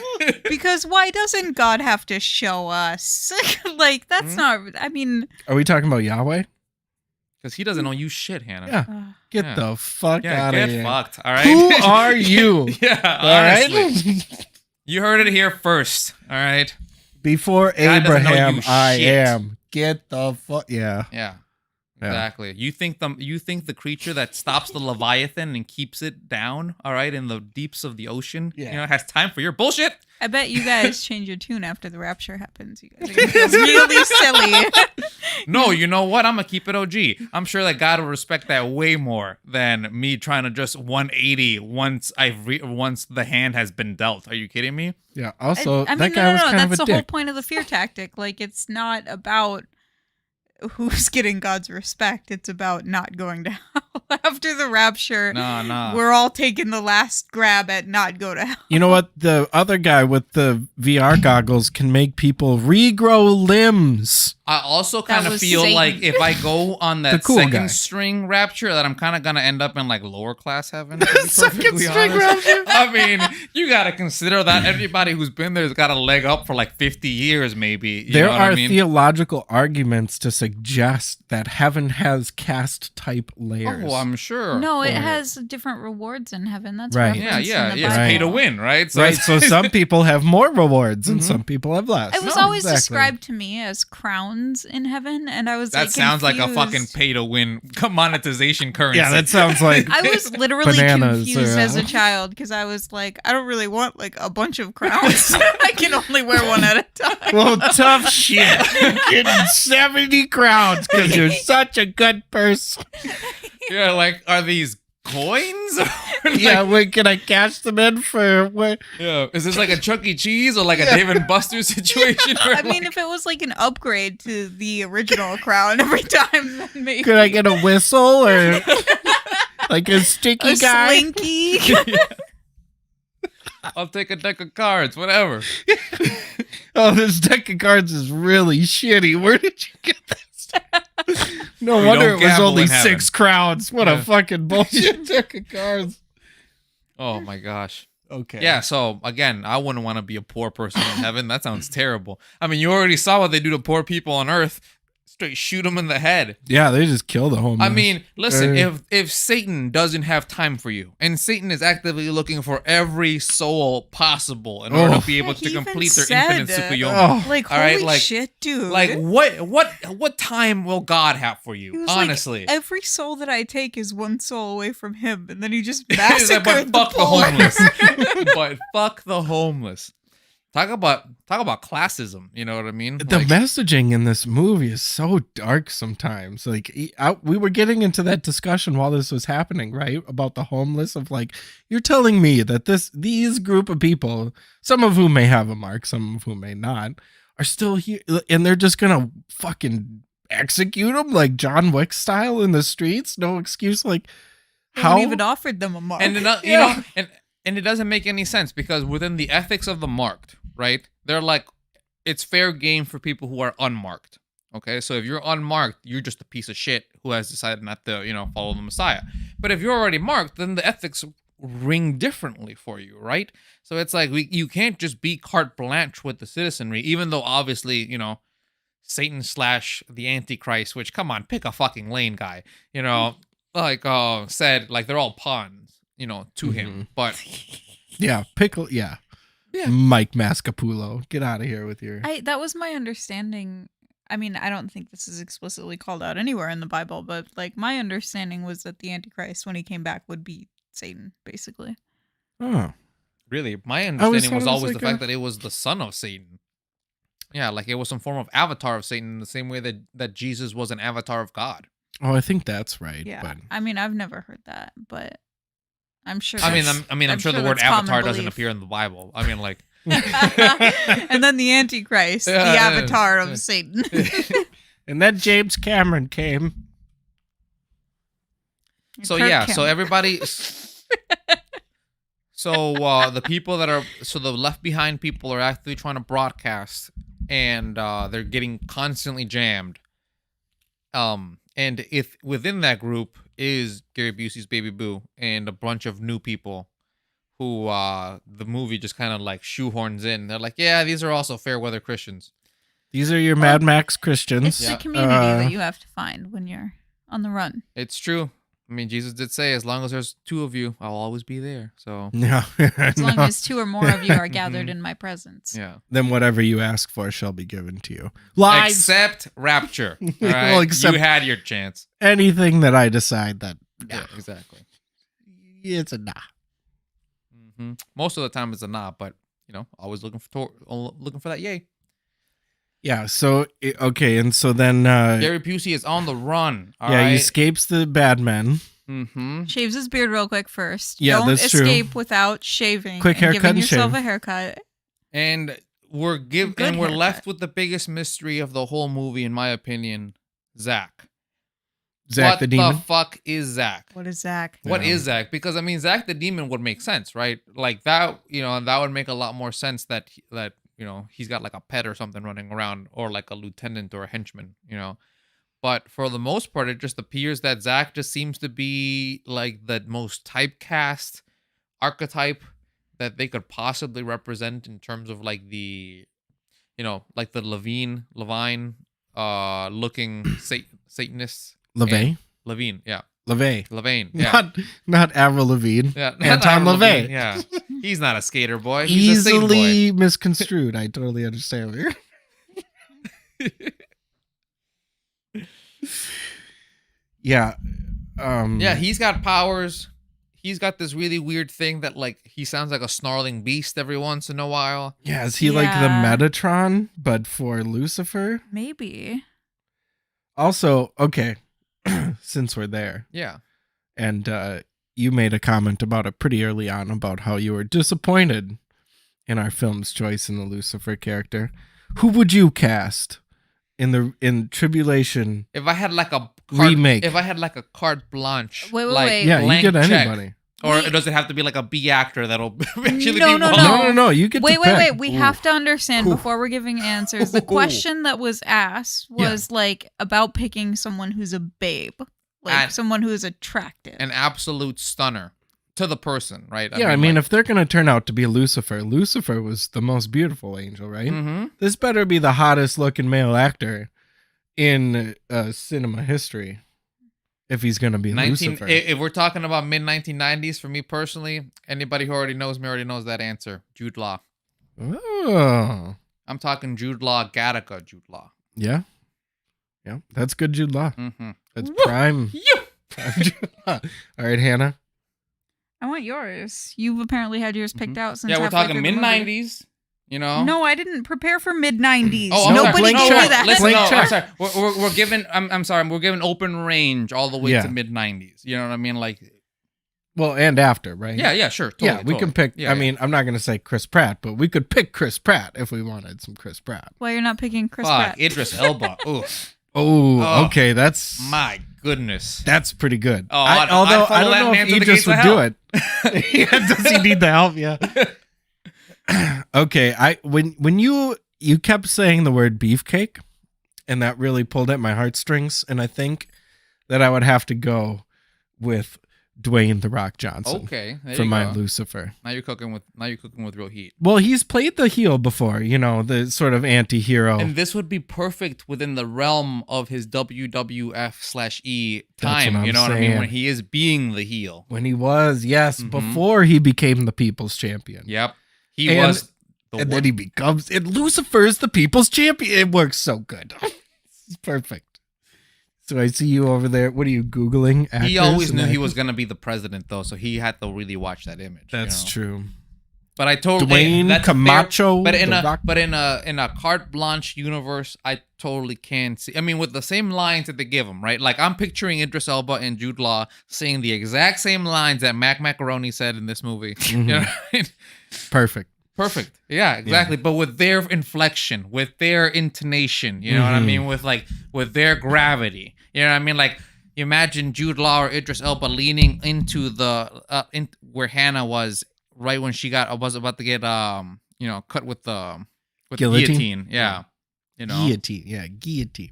Because why doesn't God have to show us? Like that's Hmm? not. I mean, Are we talking about Yahweh? Because he doesn't know you shit, Hannah. Yeah. Get Yeah. the fuck Yeah, out get of here. fucked, all right? Who are you? Yeah, All honestly. right. You heard it here first, all right? Before God doesn't know Abraham, you I shit. am. Get the fuck. Yeah. Yeah. Yeah. Exactly. You think the creature that stops the Leviathan and keeps it down, all right, in the deeps of the ocean, Yeah. has time for your bullshit? I bet you guys change your tune after the rapture happens. You guys are gonna feel really silly. No, you know what? I'm gonna keep it OG. I'm sure that God will respect that way more than me trying to just 180 once the hand has been dealt. Are you kidding me? Yeah. Also, I mean, that guy was kind That's of a the whole dick. point of the fear tactic. Like, it's not about who's getting God's respect. It's about not going to hell after the rapture. No. We're all taking the last grab at not go to hell. You know what? The other guy with the VR goggles can make people regrow limbs. I also kind of was feel Satan. like if I go on that cool second guy. string rapture, that I'm kind of gonna end up in like lower class heaven. To be Second perfectly string honest. rapture. I mean, you gotta consider that everybody who's been there has got a leg up for like 50 years, maybe. You There know what are I mean? theological arguments to suggest that heaven has caste type layers. Oh, I'm sure. No, it Right. has different rewards in heaven. That's Right. Yeah, referenced yeah, in the yeah. It's Bible. pay to win, right? So Right, it's- so some people have more rewards and Mhm. some people have less. It was No, always exactly. described to me as crowns in heaven, and I was that like, sounds like a fucking confused. pay to win monetization currency. Yeah, that sounds like I was literally Bananas confused are, as a child because I was like, I don't really want like a bunch of crowns. I can only wear one at a time. well, tough shit. You're getting 70 crowns because you're such a good person. Yeah, like, are these coins? Like, Yeah, wait, can I cash them in for what? yeah. Is this like a Chuck E. Cheese or like a Dave and Buster's situation? Where I mean, if it was like an upgrade to the original crown every time, then maybe Could I get a whistle or like a sticky a guy? slinky. I'll take a deck of cards, whatever. Oh, this deck of cards is really shitty. Where did you get this? No We wonder don't it was gamble only in heaven. 6 crowns. What a Yeah. fucking bullshit deck of cards. Oh my gosh. Okay. Yeah, so again, I wouldn't want to be a poor person in heaven. That sounds terrible. I mean, you already saw what they do to poor people on earth. Straight shoot them in the head. Yeah, they just kill the homeless. I mean, listen, Uh, if Satan doesn't have time for you, and Satan is actively looking for every soul possible in order Oh. to be able Yeah, to he even complete their said, infinite Tsukuyomi. Oh. Like, All holy right, like- shit, dude. Like what time will God have for He you? was like, Honestly. every soul that I take is one soul away from him, and then he just He's like, massacred but fuck the poor. homeless. But fuck the homeless. Talk about classism. You know what I mean? the Like, messaging in this movie is so dark sometimes. Like we were getting into that discussion while this was happening, right? About the homeless of like, you're telling me that these group of people, some of whom may have a mark, some of whom may not, are still here and they're just going to fucking execute them like John Wick style in the streets? No excuse. Like No how one even offered them a mark. and you Yeah. know, and it doesn't make any sense because within the ethics of the marked, right? They're like, it's fair game for people who are unmarked. Okay, so if you're unmarked, you're just a piece of shit who has decided not to, follow the Messiah. But if you're already marked, then the ethics ring differently for you, right? So it's like you can't just be carte blanche with the citizenry, even though obviously, Satan / the Antichrist, which come on, pick a fucking lane, guy. Said like they're all pawns, to him. But yeah, pickle yeah. Yeah. Mike Mascapulo, get out of here with your That was my understanding. I mean, I don't think this is explicitly called out anywhere in the Bible, but like my understanding was that the Antichrist, when he came back, would be Satan, basically. Oh. really, my always understanding thought was it was always like the fact a- that it was the son of Satan. Yeah, like it was some form of avatar of Satan in the same way that Jesus was an avatar of God. Oh, I think that's right. Yeah. But I mean, I've never heard that, but I'm sure. I'm that's- sure the word that's common avatar doesn't belief. appear in the Bible. I mean, like, And then the Antichrist, Yeah, the yeah, avatar yeah. of Satan. and then James Cameron came. so Kirk yeah, Cameron. so everybody. So the people the left behind people are actually trying to broadcast, and they're getting constantly jammed. And if within that group is Gary Busey's Baby Boo and a bunch of new people who the movie just kind of like shoehorns in. They're like, yeah, these are also fair weather Christians. These are your Mad Max Christians. It's Yeah. the community that you have to find when you're on the run. It's true. I mean, Jesus did say, as long as there's 2 of you, I'll always be there. So No, As long no. as 2 or more of you are gathered in my presence. yeah. Then whatever you ask for shall be given to you. Lies. Except rapture. All Well, right? except- You had your chance. Anything that I decide that Yeah, exactly. it's a nah. Most of the time it's a nah, but always looking for that yay. Yeah. So okay, and so then Gary Busey is on the run. All yeah, he right. escapes the bad men. Mm-hmm. Shaves his beard real quick first. Yeah, Don't that's true. escape without shaving. Quick and haircut giving and yourself shave. a haircut. And we're Good left haircut. with the biggest mystery of the whole movie, in my opinion, Zach. Zach what the demon. fuck is Zach? What is Zach? What Yeah. is Zach? Because I mean, Zach the demon would make sense, right? Like that, that would make a lot more sense that he's got like a pet or something running around, or like a lieutenant or a henchman, But for the most part, it just appears that Zach just seems to be like the most typecast archetype that they could possibly represent in terms of like the, like the Levine, looking Satanist. LaVey? Levine, yeah. LaVey. Levine, yeah. Not Avril Lavigne. Yeah, Anton LaVey. Yeah, he's not a skater boy. He's a Satan boy. Easily misconstrued. I totally understand. Yeah. Yeah, he's got powers. He's got this really weird thing that like he sounds like a snarling beast every once in a while. Yeah, is he like the Yeah. Metatron, but for Lucifer? Maybe. Also, okay, since we're there, Yeah. and you made a comment about it pretty early on about how you were disappointed in our film's choice in the Lucifer character. Who would you cast in Tribulation? If I had like a Remake. if I had like a carte blanche, Wait, like, wait. Yeah, you blank get check, anybody. or Wait. does it have to be like a B actor that'll actually No, be no, well- No. You get Wait, to wait, pick. wait. We have to understand Ooh. before we're giving answers. The question that was asked was like about picking someone who's a babe, like And- someone who is attractive. An absolute stunner to the person, right? Yeah, I mean, like, if they're gonna turn out to be Lucifer was the most beautiful angel, right? mhm. This better be the hottest looking male actor in cinema history if he's gonna be Lucifer. If we're talking about mid 1990s, for me personally, anybody who already knows me already knows that answer. Jude Law. Oh, I'm talking Jude Law, Gattaca Jude Law. yeah, that's good Jude Law. Mm-hmm. That's prime Jude Law. All right, Hannah. I want yours. You've apparently had yours picked out since Yeah, we're halfway talking through the mid movie. 90s. No, No, I didn't prepare for mid 90s. Oh, I'm Nobody blank can check. do that. Listen, Blank no, check. I'm sorry. We're giving. I'm sorry. We're giving open range all the way Yeah. to mid 90s. You know what I mean? Like, Well, and after, right? yeah, sure. Totally, yeah, we can pick. Yeah, I mean, I'm not gonna say Chris Pratt, but we could pick Chris Pratt if we wanted some Chris Pratt. Why you're not picking Chris fuck, Pratt? Idris Elba. Ooh, Oh, Oh, okay, that's my goodness. That's pretty good. Oh, I'd although follow I don't that know man if to the Idris gates would of do hell. it. Yeah, does he need the help? Yeah. Okay, when you kept saying the word beefcake, and that really pulled at my heartstrings, and I think that I would have to go with Dwayne the Rock Johnson Okay, there for you my go. Lucifer. Now you're cooking with real heat. Well, he's played the heel before, the sort of anti-hero. And this would be perfect within the realm of his WWF/E That's time. what You I'm know what I mean? saying. When he is being the heel. When he was, yes, Mhm. before he became the people's champion. Yep. He And- was the And one. then he becomes, and Lucifer's the people's champion. It works so good. It's perfect. So I see you over there. What are you Googling? He Actors always and knew he actors? was going to be the president, though, so he had to really watch that image. That's true. But I totally Dwayne that's a fair- Camacho. But in The a Rock- in a carte blanche universe, I totally can see. I mean, with the same lines that they give him, right? Like I'm picturing Idris Elba and Jude Law saying the exact same lines that Mac Macaroni said in this movie. You know what I mean? Perfect. Perfect. Yeah, exactly. But with their inflection, with their intonation, you know what I mean? With their gravity. You know what I mean? Like you imagine Jude Law or Idris Elba leaning into the where Hannah was right when she was about to get cut with the Guillotine? guillotine. Yeah. You know. Guillotine. Yeah, guillotine.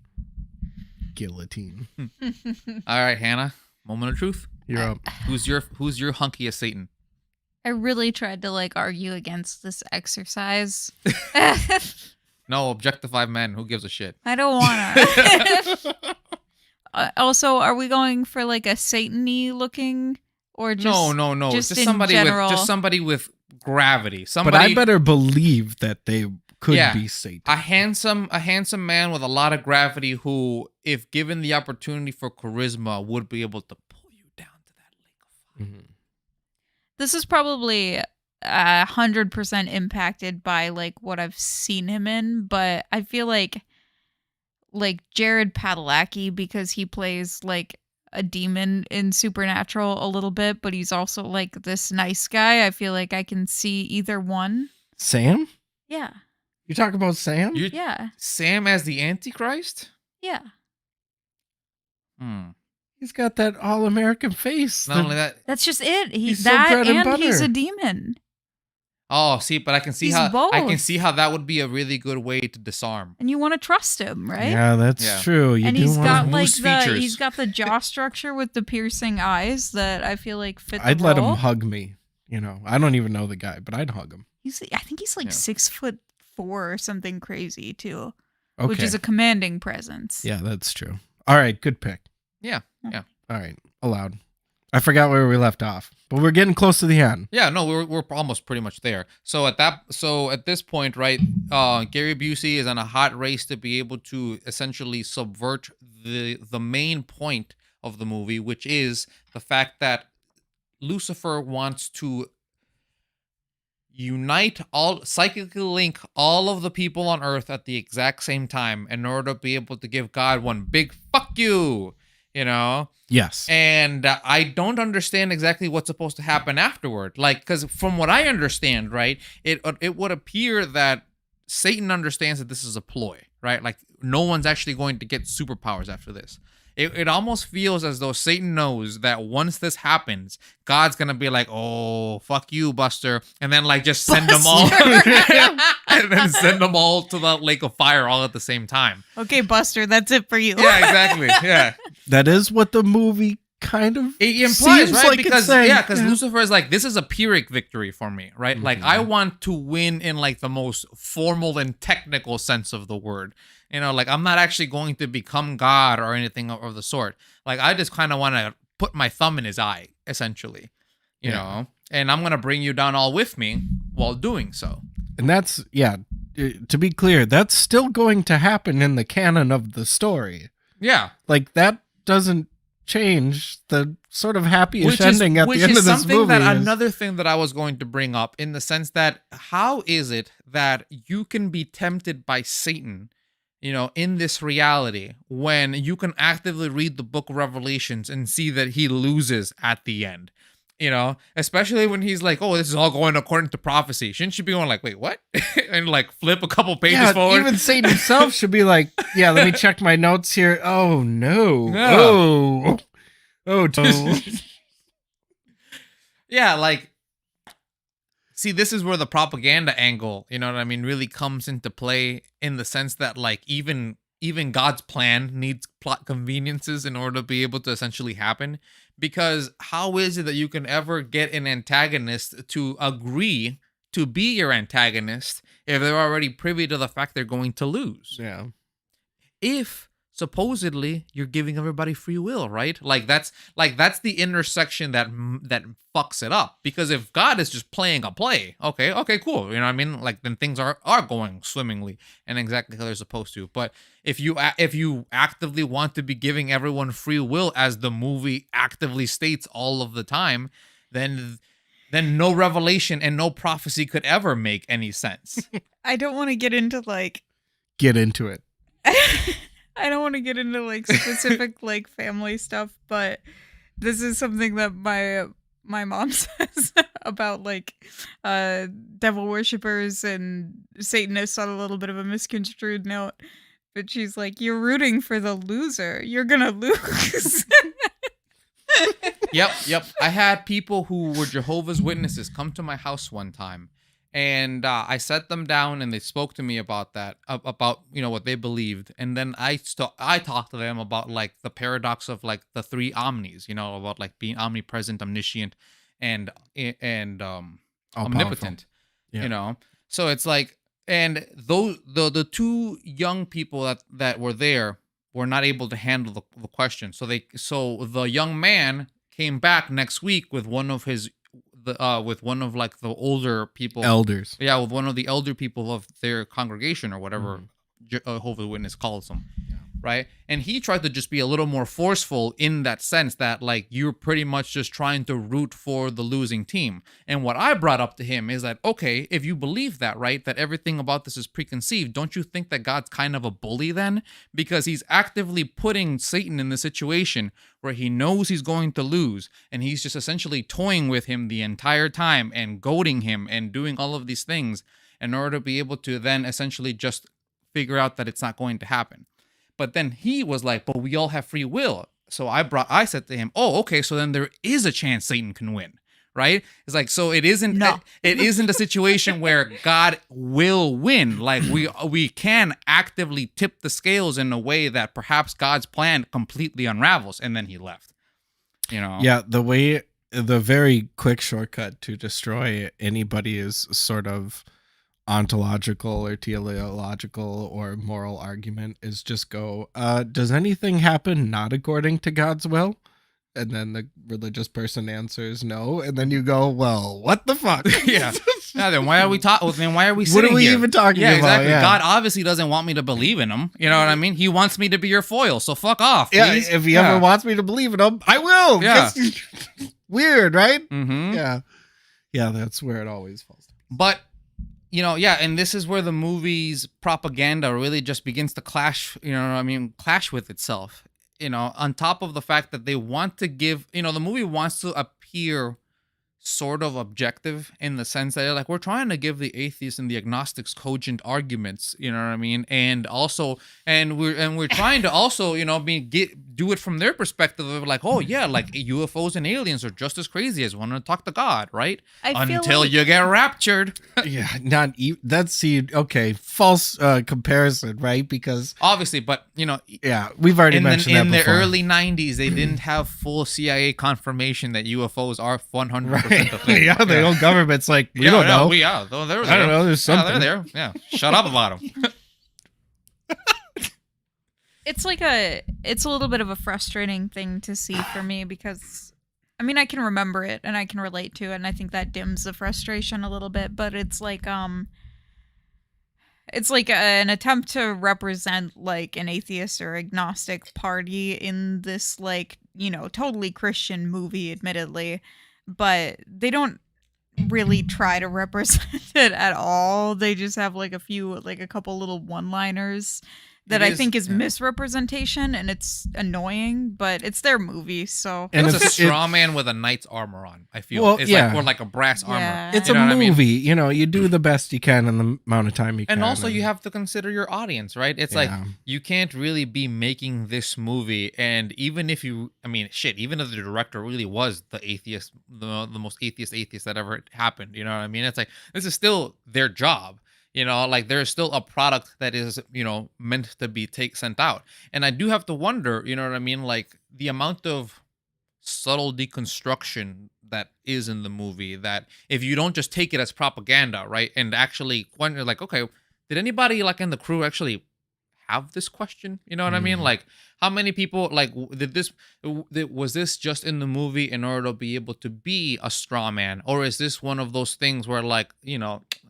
Guillotine. All right, Hannah. Moment of truth. You're up. Who's your hunkiest Satan? I really tried to argue against this exercise. No, objectify men. Who gives a shit? I don't want to. Also, are we going for a Satan-y looking or just No. just Just in somebody general? with gravity. But Somebody I better believe that they could Yeah. be Satan. a handsome man with a lot of gravity who, if given the opportunity for charisma, would be able to pull you down to that lake of fire. Mhm. This is probably 100% impacted by what I've seen him in, but I feel like Jared Padalecki, because he plays a demon in Supernatural a little bit, but he's also this nice guy. I feel like I can see either one. Sam? Yeah. You talk about Sam? Yeah. Sam as the Antichrist? Yeah. He's got that all-American face. Not only that, That's just it. He's so That bread and and he's butter. a demon. Oh, see, but I can see He's how I can both. see how that would be a really good way to disarm. And you want to trust him, right? Yeah, that's Yeah. true. You And do he's want got to. like moose features. he's got the jaw structure with the piercing eyes that I feel like fit the I'd let him role. hug me. You know, I don't even know the guy, but I'd hug him. I think he's like Yeah. 6'4" or something crazy too, Okay. which is a commanding presence. Yeah, that's true. All right, good pick. Yeah. All right, allowed. I forgot where we left off, but we're getting close to the end. Yeah, no, we're almost pretty much there. So at this point, right, Gary Busey is on a hot race to be able to essentially subvert the main point of the movie, which is the fact that Lucifer wants to psychically link all of the people on Earth at the exact same time in order to be able to give God one big fuck you, you know? Yes. And I don't understand exactly what's supposed to happen afterward. Like, because from what I understand, right, it would appear that Satan understands that this is a ploy, right? Like, no one's actually going to get superpowers after this. It almost feels as though Satan knows that once this happens, God's gonna be like, "Oh, fuck you, Buster," and then like just send them all, and then send them all to the lake of fire all at the same time. Okay, Buster, that's it for you. Yeah, exactly. Yeah. That is what the movie kind of It implies, seems right? like it's Because saying. Lucifer is like, this is a Pyrrhic victory for me, right? Like, I want to win in like the most formal and technical sense of the word. You know, like, I'm not actually going to become God or anything of the sort. Like, I just kind of want to put my thumb in his eye, essentially. You know, and I'm gonna bring you down all with me while doing so. And that's, to be clear, that's still going to happen in the canon of the story. Yeah. Like, that doesn't change the sort of happy-ish ending at the end of this something movie. that is- another thing that I was going to bring up, in the sense that how is it that you can be tempted by Satan, you know, in this reality, when you can actively read the book of Revelations and see that he loses at the end? You know, especially when he's like, "Oh, this is all going according to prophecy." Shouldn't you be going like, "Wait, what?" and like flip a couple pages forward? even Satan himself should be like, yeah, let me check my notes here. Oh, no. Yeah. Oh, no. Yeah, like, see, this is where the propaganda angle, you know what I mean, really comes into play, in the sense that like even God's plan needs plot conveniences in order to be able to essentially happen. Because how is it that you can ever get an antagonist to agree to be your antagonist if they're already privy to the fact they're going to lose? Yeah. If supposedly you're giving everybody free will, right? Like that's the intersection that fucks it up. Because if God is just playing a play, okay, cool, you know what I mean? Like, then things are going swimmingly and exactly how they're supposed to. But if you actively want to be giving everyone free will, as the movie actively states all of the time, then no revelation and no prophecy could ever make any sense. I don't want to get into like Get into it. I don't want to get into like specific like family stuff, but this is something that my mom says about like devil worshippers and Satanists on a little bit of a misconstrued note. But she's like, "You're rooting for the loser. You're gonna lose." Yep. I had people who were Jehovah's Witnesses come to my house one time, and I set them down and they spoke to me about that, about, you know, what they believed. And then I talked to them about like the paradox of like the three omnis, you know, about like being omnipresent, omniscient, and omnipotent, Yeah. you know. So it's like, and those the two young people that were there were not able to handle the question. So the young man came back next week with one of like the older people, Elders. yeah, with one of the elder people of their congregation or whatever Jehovah's Witness calls them, right? And he tried to just be a little more forceful in that sense that like you're pretty much just trying to root for the losing team. And what I brought up to him is that, okay, if you believe that, right, that everything about this is preconceived, don't you think that God's kind of a bully then? Because he's actively putting Satan in the situation where he knows he's going to lose, and he's just essentially toying with him the entire time and goading him and doing all of these things in order to be able to then essentially just figure out that it's not going to happen. But then he was like, but we all have free will. So I said to him, oh, okay, so then there is a chance Satan can win, right? It's like, so it isn't No. it isn't a situation where God will win. Like we can actively tip the scales in a way that perhaps God's plan completely unravels, and then he left. You know? Yeah, the very quick shortcut to destroy anybody's sort of ontological or teleological or moral argument is just go, does anything happen not according to God's will? And then the religious person answers no, and then you go, well, what the fuck? Yeah. Now then, why are we talking? Then why are we What sitting are we here? even talking Yeah, about? exactly. Yeah. God obviously doesn't want me to believe in him. You know what I mean? He wants me to be your foil. So fuck off. Yeah, Please. if he ever wants me to believe in him, I will. Yeah. Weird, right? Mm-hmm. Yeah, that's where it always falls. But and this is where the movie's propaganda really just begins to clash. Clash with itself. On top of the fact that they want to give, the movie wants to appear sort of objective in the sense that they're like, we're trying to give the atheists and the agnostics cogent arguments, you know what I mean? And also, we're trying to also, do it from their perspective of like, oh yeah, like UFOs and aliens are just as crazy as wanting to talk to God, right? Until you get raptured. Yeah, okay, false comparison, right? Because obviously, but yeah, we've already mentioned that in before. the early 90s, they didn't have full CIA confirmation that UFOs are 100% a thing. Yeah, the old government's like, we don't know. They're there. I don't know. There's something. Yeah, they're there. Yeah, shut up about them. It's a little bit of a frustrating thing to see for me because, I mean, I can remember it and I can relate to it, and I think that dims the frustration a little bit. But it's like an attempt to represent like an atheist or agnostic party in this totally Christian movie, admittedly, but they don't really try to represent it at all. They just have a couple little one-liners that I think is misrepresentation, and it's annoying, but it's their movie, so. And it's a if straw man with a knight's armor on, I feel. Well, It's yeah. like a brass armor. Yeah. It's You know a what I mean? movie. You do the best you can in the amount of time you can. And also, you have to consider your audience, right? It's like, you can't really be making this movie, and even if even if the director really was the atheist, the most atheist that ever happened, you know what I mean? It's like, this is still their job. There's still a product that is, meant to be sent out. And I do have to wonder, you know what I mean? Like the amount of subtle deconstruction that is in the movie, that if you don't just take it as propaganda, right? And actually wonder like, okay, did anybody like in the crew actually have this question? You know what I mean? Like how many people was this just in the movie in order to be able to be a straw man? Or is this one of those things where like,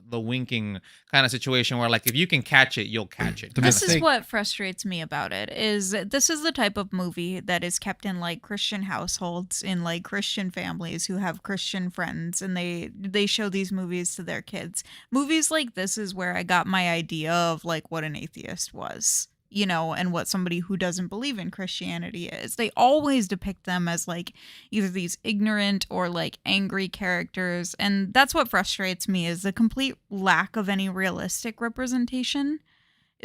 the winking kind of situation where like if you can catch it, you'll catch it. This is what frustrates me about it, is this is the type of movie that is kept in like Christian households, in like Christian families who have Christian friends, and they show these movies to their kids. Movies like this is where I got my idea of like what an atheist was, and what somebody who doesn't believe in Christianity is. They always depict them as like either these ignorant or like angry characters. And that's what frustrates me, is the complete lack of any realistic representation.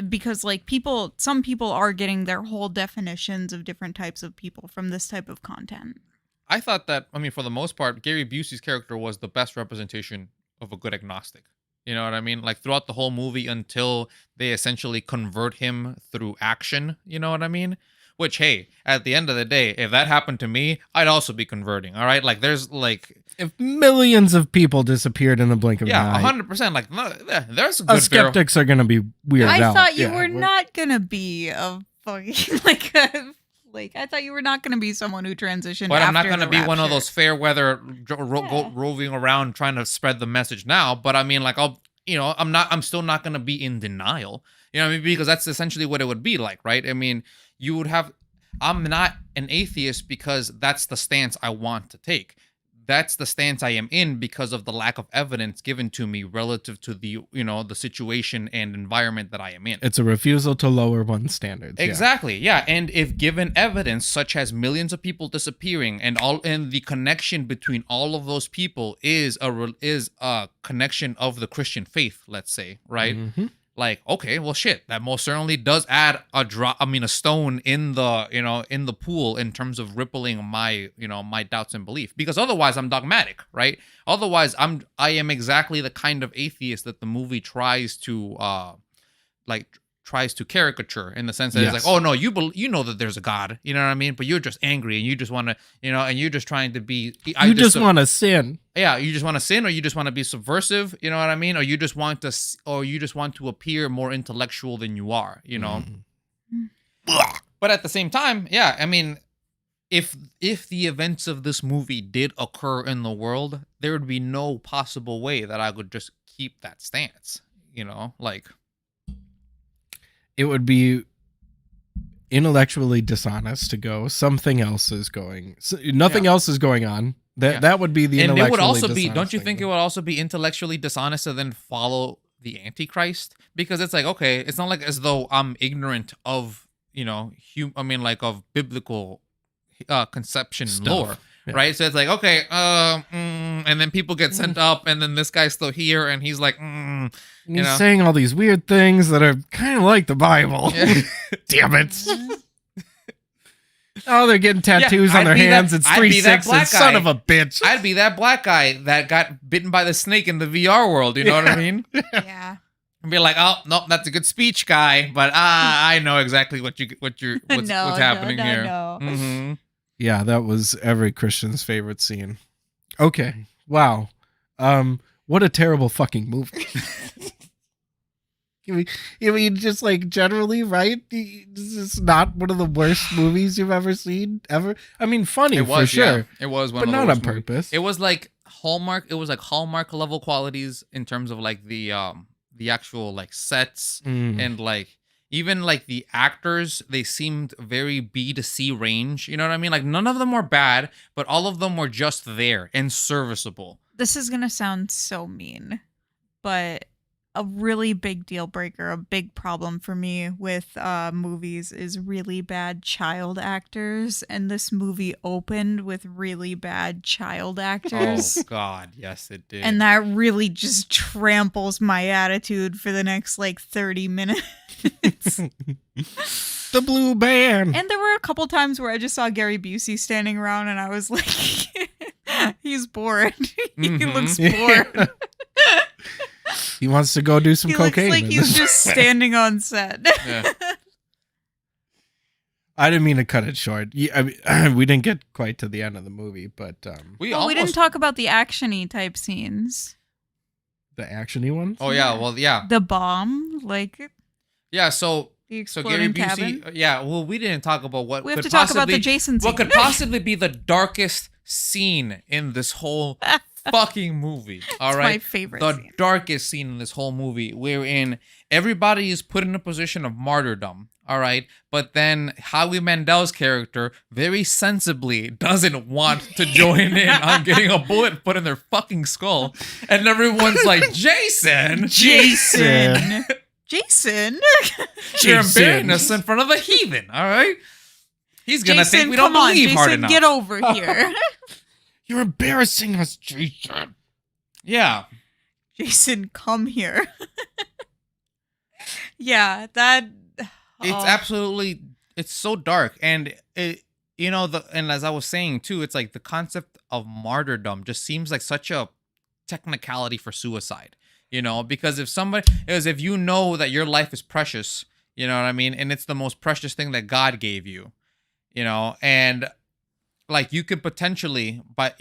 Because like some people are getting their whole definitions of different types of people from this type of content. I thought that, for the most part, Gary Busey's character was the best representation of a good agnostic. You know what I mean? Like throughout the whole movie until they essentially convert him through action. You know what I mean? Which, hey, at the end of the day, if that happened to me, I'd also be converting. All right? Like there's like... If millions of people disappeed in the blink of an eye. 100%. Like there's a good skeptics are going to be weird I out. thought you were not going to be a fucking I thought you were not going to be someone who transitioned. But I'm not going to be one of those fair weather roving around trying to spread the message now. But I mean, like I'm still not going to be in denial. You know what I mean? Because that's essentially what it would be like, right? I mean, you would have. I'm not an atheist because that's the stance I want to take. That's the stance I am in because of the lack of evidence given to me relative to the the situation and environment that I am in. It's a refusal to lower one's standards. Exactly. Yeah. And if given evidence such as millions of people disappearing and the connection between all of those people is a connection of the Christian faith, let's say, right? Mm-hmm. like, okay, well, shit, that most certainly does add a stone in the, in the pool in terms of rippling my, my doubts and belief, because otherwise I'm dogmatic, right? Otherwise I am exactly the kind of atheist that the movie tries to, tries to caricature, in the sense that it's like, Yes. oh no, you know that there's a God, you know what I mean? But you're just angry and you just want to, and you're just trying to be, You just want to sin. yeah, you just want to sin, or you just want to be subversive, you know what I mean? Or you just want to appear more intellectual than you are, But at the same time, yeah, I mean, if the events of this movie did occur in the world, there would be no possible way that I would just keep that stance, like, It would be intellectually dishonest to go. Something else is going. Nothing else is going on. That would be the and intellectually it would also be. dishonest Don't you thing. think it would also be intellectually dishonest to then follow the Antichrist? Because it's like, okay, it's not like as though I'm ignorant of of biblical conception Stuff. lore. Yeah. Right, so it's like, okay, and then people get sent up, and then this guy's still here, and he's like, And he's saying all these weird things that are kind of like the Bible. Yeah. Damn it. Oh, they're getting tattoos on I'd their be that- hands. It's I'd three be that black sixes. Son guy. of a bitch. I'd be that black guy that got bitten by the snake in the VR world. You know what I mean? Yeah. And be like, oh no, that's a good speech, guy, but I know exactly what's happening here. No. Mm-hmm. Yeah, that was every Christian's favorite scene. Okay. Wow. What a terrible fucking movie. I mean, just like generally, right? This is not one of the worst movies you've ever seen, ever. I mean, funny It was for sure, yeah. It was one but of the not worst on movies. purpose. It was like Hallmark. It was like Hallmark level qualities in terms of like the actual like sets Mm. and like even like the actors. They seemed very B to C range. You know what I mean? Like none of them were bad, but all of them were just there and serviceable. This is going to sound so mean, but a really big deal breaker, a big problem for me with movies is really bad child actors. And this movie opened with really bad child actors. Oh God, yes, it did. And that really just tramples my attitude for the next like 30 minutes. The blue band. And there were a couple times where I just saw Gary Busey standing around and I was like, he's bored. He Mhm. looks bored. He wants to go do some He cocaine. looks like he's just standing on set. Yeah. I didn't mean to cut it short. I mean, we didn't get quite to the end of the movie, but We Well, we didn't almost. talk about the action-y type scenes. the actiony ones. Oh yeah, well yeah, The bomb, like yeah. So the so Gary exploding Busey, cabin. yeah. Well, we didn't talk about what We have could to talk about the possibly- Jason scene. what could possibly be the darkest scene in this whole fucking movie. All It's right, my favorite the scene. darkest scene in this whole movie, wherein everybody is put in a position of martyrdom. All right, but then Howie Mandel's character very sensibly doesn't want to join in on getting a bullet put in their fucking skull, and everyone's like, "Jason, Jason. Jason. you're Jason. embarrassing us in front of the heathen." All right, he's gonna Jason, think we don't come on, believe hard Jason, enough. get over here. You're embarrassing us, Jason. Yeah. Jason, come here. Yeah, that. It's oh. absolutely, it's so dark, and it, and as I was saying too, it's like the concept of martyrdom just seems like such a technicality for suicide, because if you know that your life is precious, you know what I mean, and it's the most precious thing that God gave you, and like you could potentially, but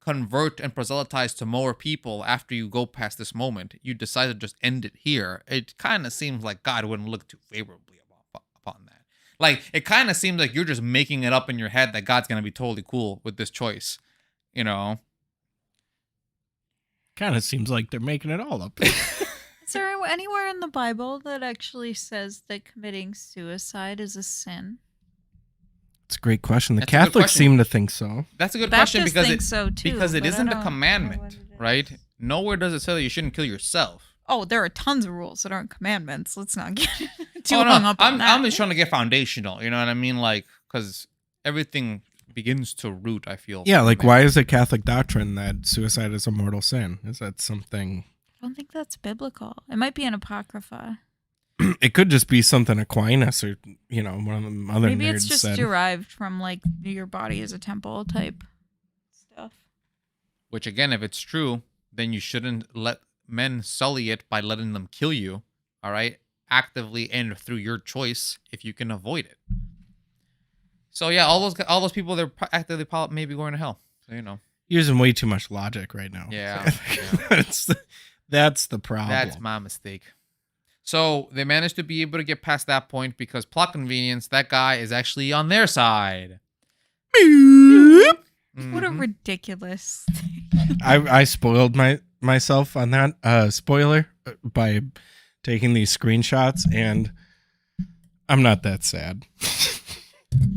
convert and proselytize to more people after you go past this moment. You decide to just end it here. It kind of seems like God wouldn't look too favorably upon that. Like it kind of seems like you're just making it up in your head that God's gonna be totally cool with this choice. Kind of seems like they're making it all up. Is there anywhere in the Bible that actually says that committing suicide is a sin? It's a great question. The That's a good Catholics question. seem to think so. That's a good Baptists question because think so too, because it but I isn't a don't know commandment, what it is. right? Nowhere does it say that you shouldn't kill yourself. Oh, there are tons of rules that aren't commandments. Let's not get too Oh, no, hung up on that. I'm just trying to get foundational. You know what I mean? Like because everything begins to root. I feel. Yeah, from like man. why is it Catholic doctrine that suicide is a mortal sin? Is that something? don't think that's biblical. It might be an apocrypha. It could just be something Aquinas or one of the other Maybe nerds it's just said. derived from like your body as a temple type stuff. Which again, if it's true, then you shouldn't let men sully it by letting them kill you. All right, actively and through your choice if you can avoid it. So yeah, all those people they're actively maybe going to hell. So Using way too much logic right now. Yeah, That's the problem. That's my mistake. So they managed to be able to get past that point because plot convenience, that guy is actually on their side. What a ridiculous thing. I spoiled myself on that spoiler by taking these screenshots, and I'm not that sad.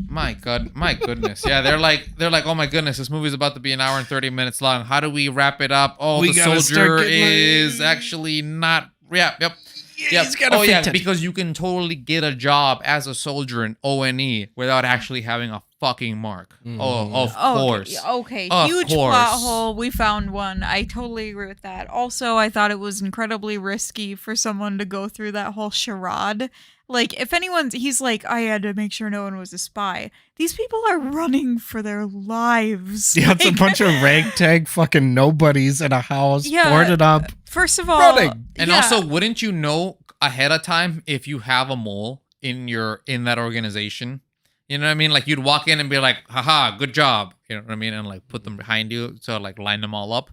My goodness. Yeah, they're like, oh my goodness, this movie's about to be an hour and 30 minutes long. How do we wrap it up? Oh, We the gotta soldier start getting is actually not. Yep. He's got a Oh yeah, fatality. because you can totally get a job as a soldier in ONE without actually having a fucking mark. Oh, of course. Okay. Of Huge course. plot hole. We found one. I totally agree with that. Also, I thought it was incredibly risky for someone to go through that whole charade. Like, if he's like, I had to make sure no one was a spy. These people are running for their lives. Yeah, it's a Like, bunch of ragtag fucking nobodies in a house, Yeah. boarded up. First of all, Running. And yeah. also, wouldn't you know ahead of time if you have a mole in that organization? You know what I mean? Like you'd walk in and be like, haha, good job. You know what I mean? And like put them behind you. So like line them all up.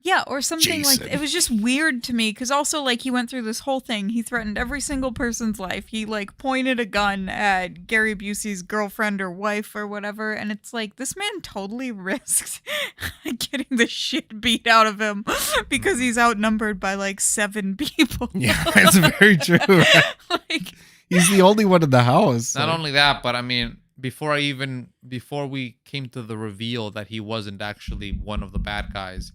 Yeah, or something Jason. like, it was just weird to me because also like he went through this whole thing. He threatened every single person's life. He like pointed a gun at Gary Busey's girlfriend or wife or whatever. And it's like, this man totally risked getting the shit beat out of him because he's outnumbered by like 7 people. Yeah, it's very true. Right? Like, He's the only one in the house. Not so- only that, but I mean, before we came to the reveal that he wasn't actually one of the bad guys,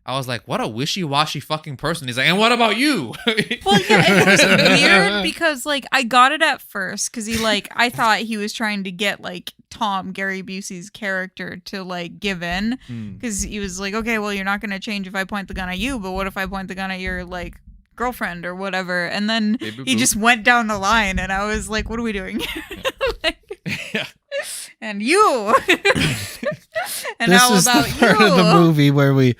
I was like, what a wishy-washy fucking person. He's like, and what about you? well, yeah, it was weird because like I got it at first because I thought he was trying to get like Tom, Gary Busey's character, to like give in because he was like, okay, well, you're not going to change if I point the gun at you, but what if I point the gun at your like girlfriend or whatever? And then Baby he boop. just went down the line and I was like, what are we doing? Like, Yeah. and you. And this how is about the part you? of the movie where we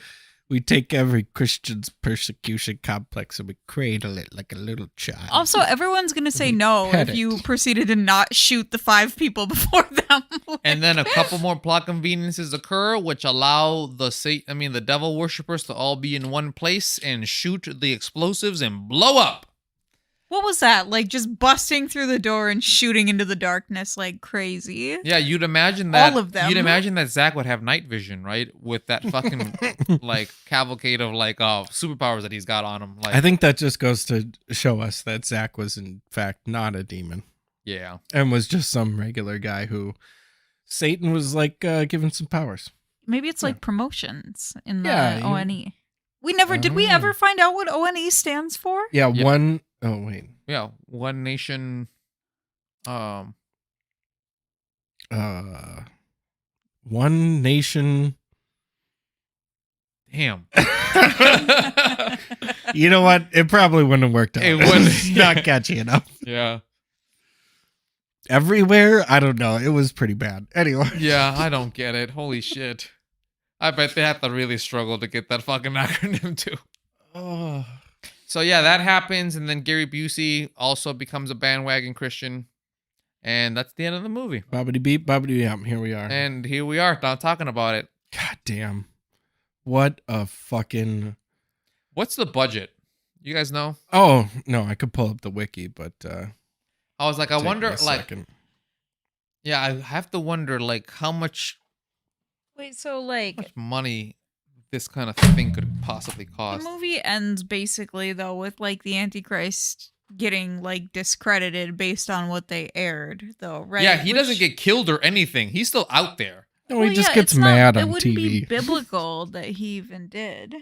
take every Christian's persecution complex and we cradle it like a little child. Also, everyone's going to say no Pet if it. you proceeded to not shoot the 5 people before them. And then a couple more plot conveniences occur, which allow the devil worshippers to all be in one place and shoot the explosives and blow up. What was that? Like just busting through the door and shooting into the darkness like crazy? Yeah, you'd imagine that. All of them. You'd imagine that Zach would have night vision, right? With that fucking like cavalcade of like superpowers that he's got on him. Like, I think that just goes to show us that Zach was in fact not a demon yeah. and was just some regular guy who Satan was like giving some powers. Maybe it's like promotions in the Yeah, you- ONE. We never did we ever find out what ONE stands for? Yeah, Yeah. one oh wait. Yeah, One Nation. One Nation. Damn. You know what? It probably wouldn't have worked out. It wouldn't. It's not catchy enough. Yeah. Everywhere? I don't know. It was pretty bad. Anyway. Yeah, I don't get it. Holy shit. I bet they have to really struggle to get that fucking acronym too. Oh. So yeah, that happens, and then Gary Busey also becomes a bandwagon Christian, and that's the end of the movie. Bobbity beep, bobbity yum. Here we are. And here we are, now talking about it. God damn. What a fucking. What's the budget? You guys know? Oh, no, I could pull up the wiki, but. I was like, I take me wonder, a like, second. yeah, I have to wonder, like, how much Wait, so like money this kind of thing could possibly the cost. movie ends basically though with like the Antichrist getting like discredited based on what they aired though, right? Yeah, he doesn't Which- get killed or anything. He's still out there. No, Well, he just yeah, gets it's not- mad It on wouldn't be TV. biblical that he even did.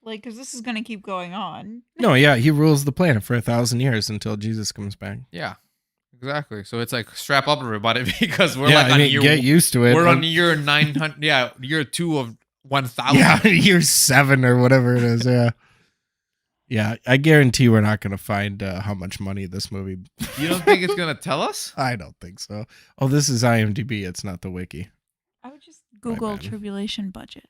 Like, because this is going to keep going on. No, yeah, he rules the planet for 1,000 years until Jesus comes back. Yeah, exactly. So it's like strap up everybody because we're yeah, like I on mean, year get used to it. we're on year 900. Yeah, year 2 of 1,000. yeah, year 7 or whatever it is. Yeah. Yeah, I guarantee we're not going to find how much money this movie. You don't think it's gonna tell us? I don't think so. Oh, this is IMDb. It's not the wiki. I would just Google bad. Tribulation budget.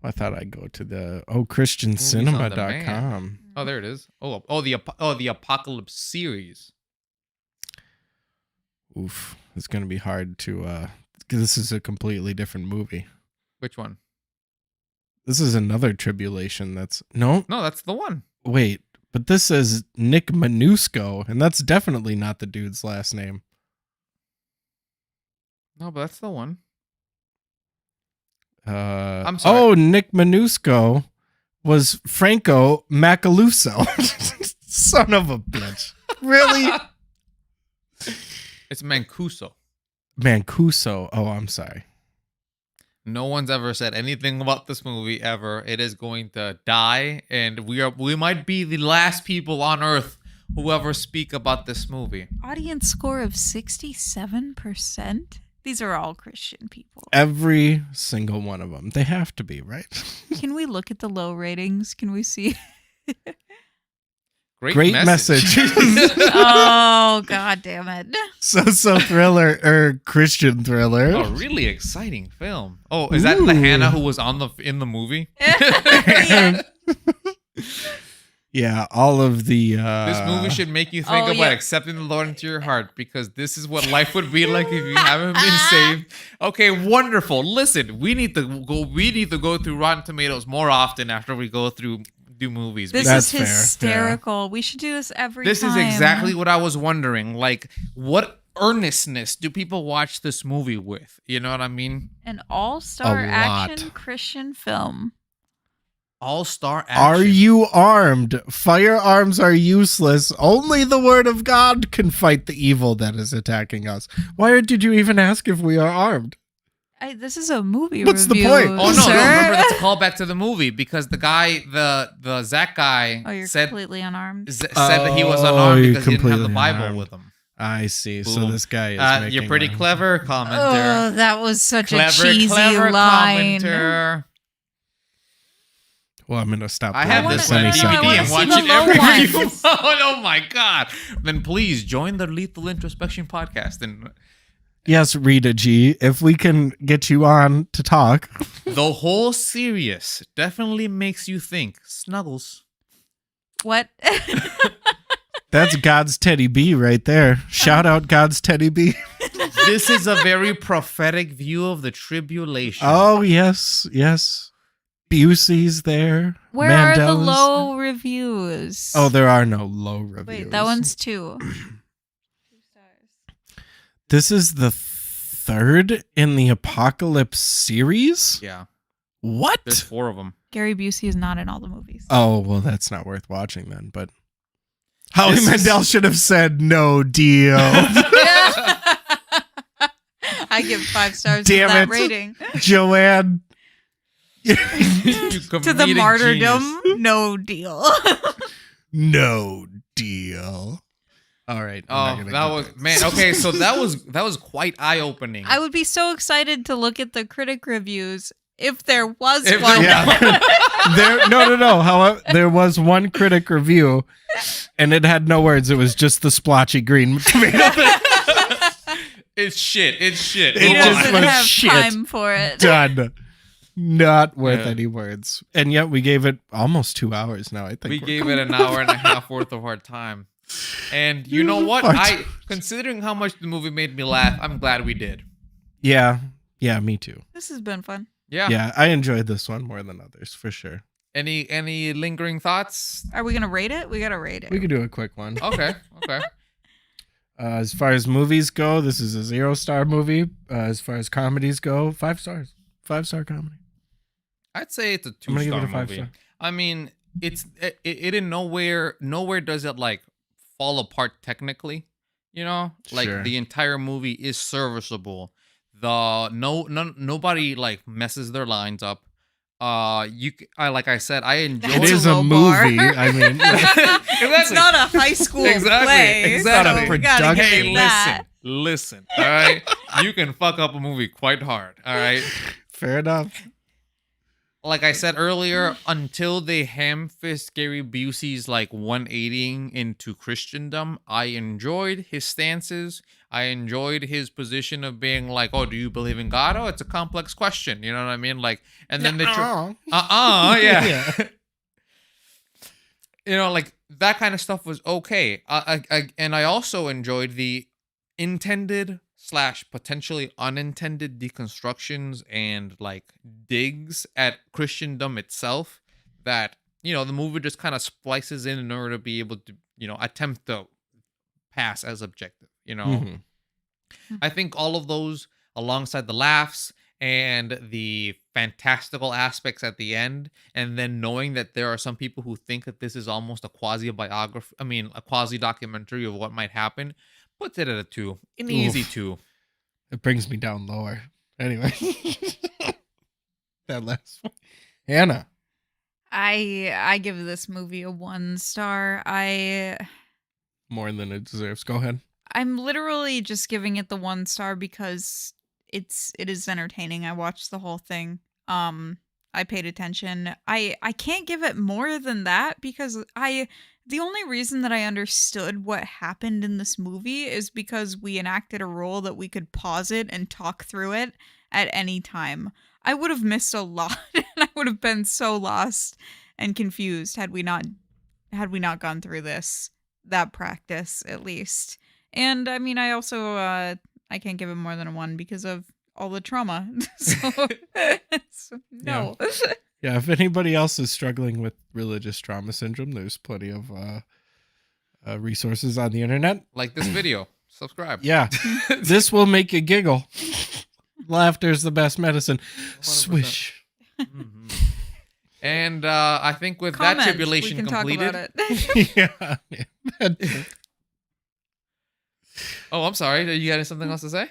I thought I'd go to the on christiancinema.com. Oh, there it is. The Apocalypse series. Oof, it's going to be hard to. This is a completely different movie. Which one? This is another Tribulation. No, that's the one. wait, but this says Nick Manusco, and that's definitely not the dude's last name. No, but that's the one. I'm sorry. Oh, Nick Manusco was Franco Macaluso. Son of a bitch. Really? It's Mancuso. Mancuso. Oh, I'm sorry. No one's ever said anything about this movie ever. It is going to die, and we might be the last people on Earth who ever speak about this movie. Audience score of 67%. These are all Christian people. Every single one of them. They have to be, right? Can we look at the low ratings? Can we see? Great message. Oh, God damn it. So thriller or Christian thriller. A really exciting film. Oh, is that the Hannah who was in the movie? Yeah. Yeah, all of the This movie should make you think about accepting the Lord into your heart, because this is what life would be like if you haven't been saved. Okay, wonderful. Listen, we need to go through Rotten Tomatoes more often after we do movies. This That's is fair, hysterical. We should do this every This time. is exactly what I was wondering. Like, what earnestness do people watch this movie with? You know what I mean? An all-star A action lot. Christian film. All-star action. Are you armed? Firearms are useless. Only the word of God can fight the evil that is attacking us. Why did you even ask if we are armed? This is a movie What's the review. point? Oh, no, sir. remember, that's a callback to the movie, because the guy, the Zach guy, Oh, you're said completely unarmed. that he was unarmed you're because he didn't have the completely Bible unarmed. with him. I see. So Boom. this guy is making You're pretty a- clever, Oh, commenter. that was such a Clever cheesy line. commenter. Well, I'm going to stop. I playing have this this on any I DVD wanna and see watch the it low every ones. week. Oh my God. Then please join the Lethal Introspection podcast. And Yes, Rita G. If we can get you on to talk. the whole series definitely makes you think. Snuggles. What? That's God's Teddy B right there. Shout out God's Teddy B. This is a very prophetic view of the tribulation. Oh, yes. Yes. Busey's there. Where are the Mandela's low reviews? Oh, there are no low reviews. Wait, that one's 2. 2 stars. This is the third in the Apocalypse series? Yeah. What? There's 4 of them. Gary Busey is not in all the movies. Oh, well, that's not worth watching then, but Howie This is- Mandel should have said no deal. I give 5 stars Damn to that it. rating. Joanne. You To the comedic martyrdom, genius. no deal. No deal. All right. I'm not Oh, gonna that get was that. man. Okay, so that was quite eye opening. I would be so excited to look at the critic reviews if there was If one. there- Yeah. No. However, there was one critic review, and it had no words. It was just the splotchy green tomato. It's shit. It's shit. He It Hold just on. doesn't was have shit. time for it. Done. Not worth Yeah. any words. And yet we gave it almost 2 hours now, I think. We we're gave it an hour and a half worth of our time. And you know what? Fart. Considering how much the movie made me laugh, I'm glad we did. Yeah, me too. This has been fun. Yeah. Yeah, I enjoyed this one more than others, for sure. Any lingering thoughts? Are we gonna rate it? We gotta rate it. We could do a quick one. Okay. Okay. As far as movies go, this is a 0-star movie. As far as comedies go, 5 stars. 5-star comedy. I'd say it's a I'm gonna give 2-star it a 5 movie. star. I mean, it in nowhere does it like fall apart technically. You know, like Sure. the entire movie is serviceable. Nobody like messes their lines up. Like I said, I enjoy. It It's a is a low bar. movie. I mean, It's not a high school Exactly, play. exactly. So we gotta Production. give Hey, you that. listen. All right, you can fuck up a movie quite hard. All right. fair enough. like I said earlier, until they ham-fist Gary Busey's like 180ing into Christendom, I enjoyed his stances. I enjoyed his position of being like, "Oh, do you believe in God? Oh, it's a complex question." You know what I mean? Like, and then they yeah. You know, like that kind of stuff was okay. And I also enjoyed the intended / potentially unintended deconstructions and like digs at Christendom itself that, you know, the movie just kind of splices in order to be able to, you know, attempt to pass as objective, you know. Mhm. I think all of those, alongside the laughs and the fantastical aspects at the end, and then knowing that there are some people who think that this is almost a quasi biography, I mean, a quasi documentary of what might happen, puts it at a 2, an easy Oof. 2. It brings me down lower. Anyway, that last one, Hannah. I give this movie a 1 star. More than it deserves. Go ahead. I'm literally just giving it the 1 star because it is entertaining. I watched the whole thing. I paid attention. I can't give it more than that because the only reason that I understood what happened in this movie is because we enacted a rule that we could pause it and talk through it at any time. I would have missed a lot and I would have been so lost and confused had we not gone through that practice at least. And I mean, I also I can't give it more than a 1 because of all the trauma. so no. Yeah, if anybody else is struggling with religious trauma syndrome, there's plenty of resources on the internet. Like this video. Subscribe. Yeah, this will make you giggle. Laughter's the best medicine. 100%. Swish. Mhm. And I think with Comment. that tribulation we can completed. Talk about it. Yeah. Oh, I'm sorry. You got something else to say?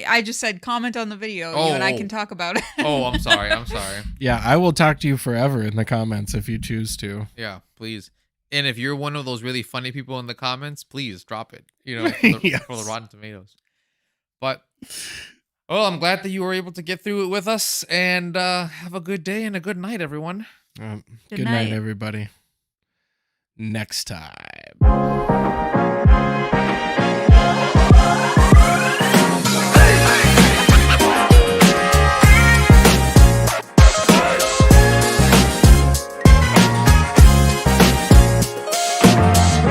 I just said comment on the video, you and I can talk about it. Oh, I'm sorry. I'm sorry. Yeah, I will talk to you forever in the comments if you choose to. Yeah, please. And if you're one of those really funny people in the comments, please drop it. You know, for the, Yes. for the Rotten Tomatoes. But, well, I'm glad that you were able to get through it with us. And have a good day and a good night, everyone. Good Good night, night. everybody. Next time.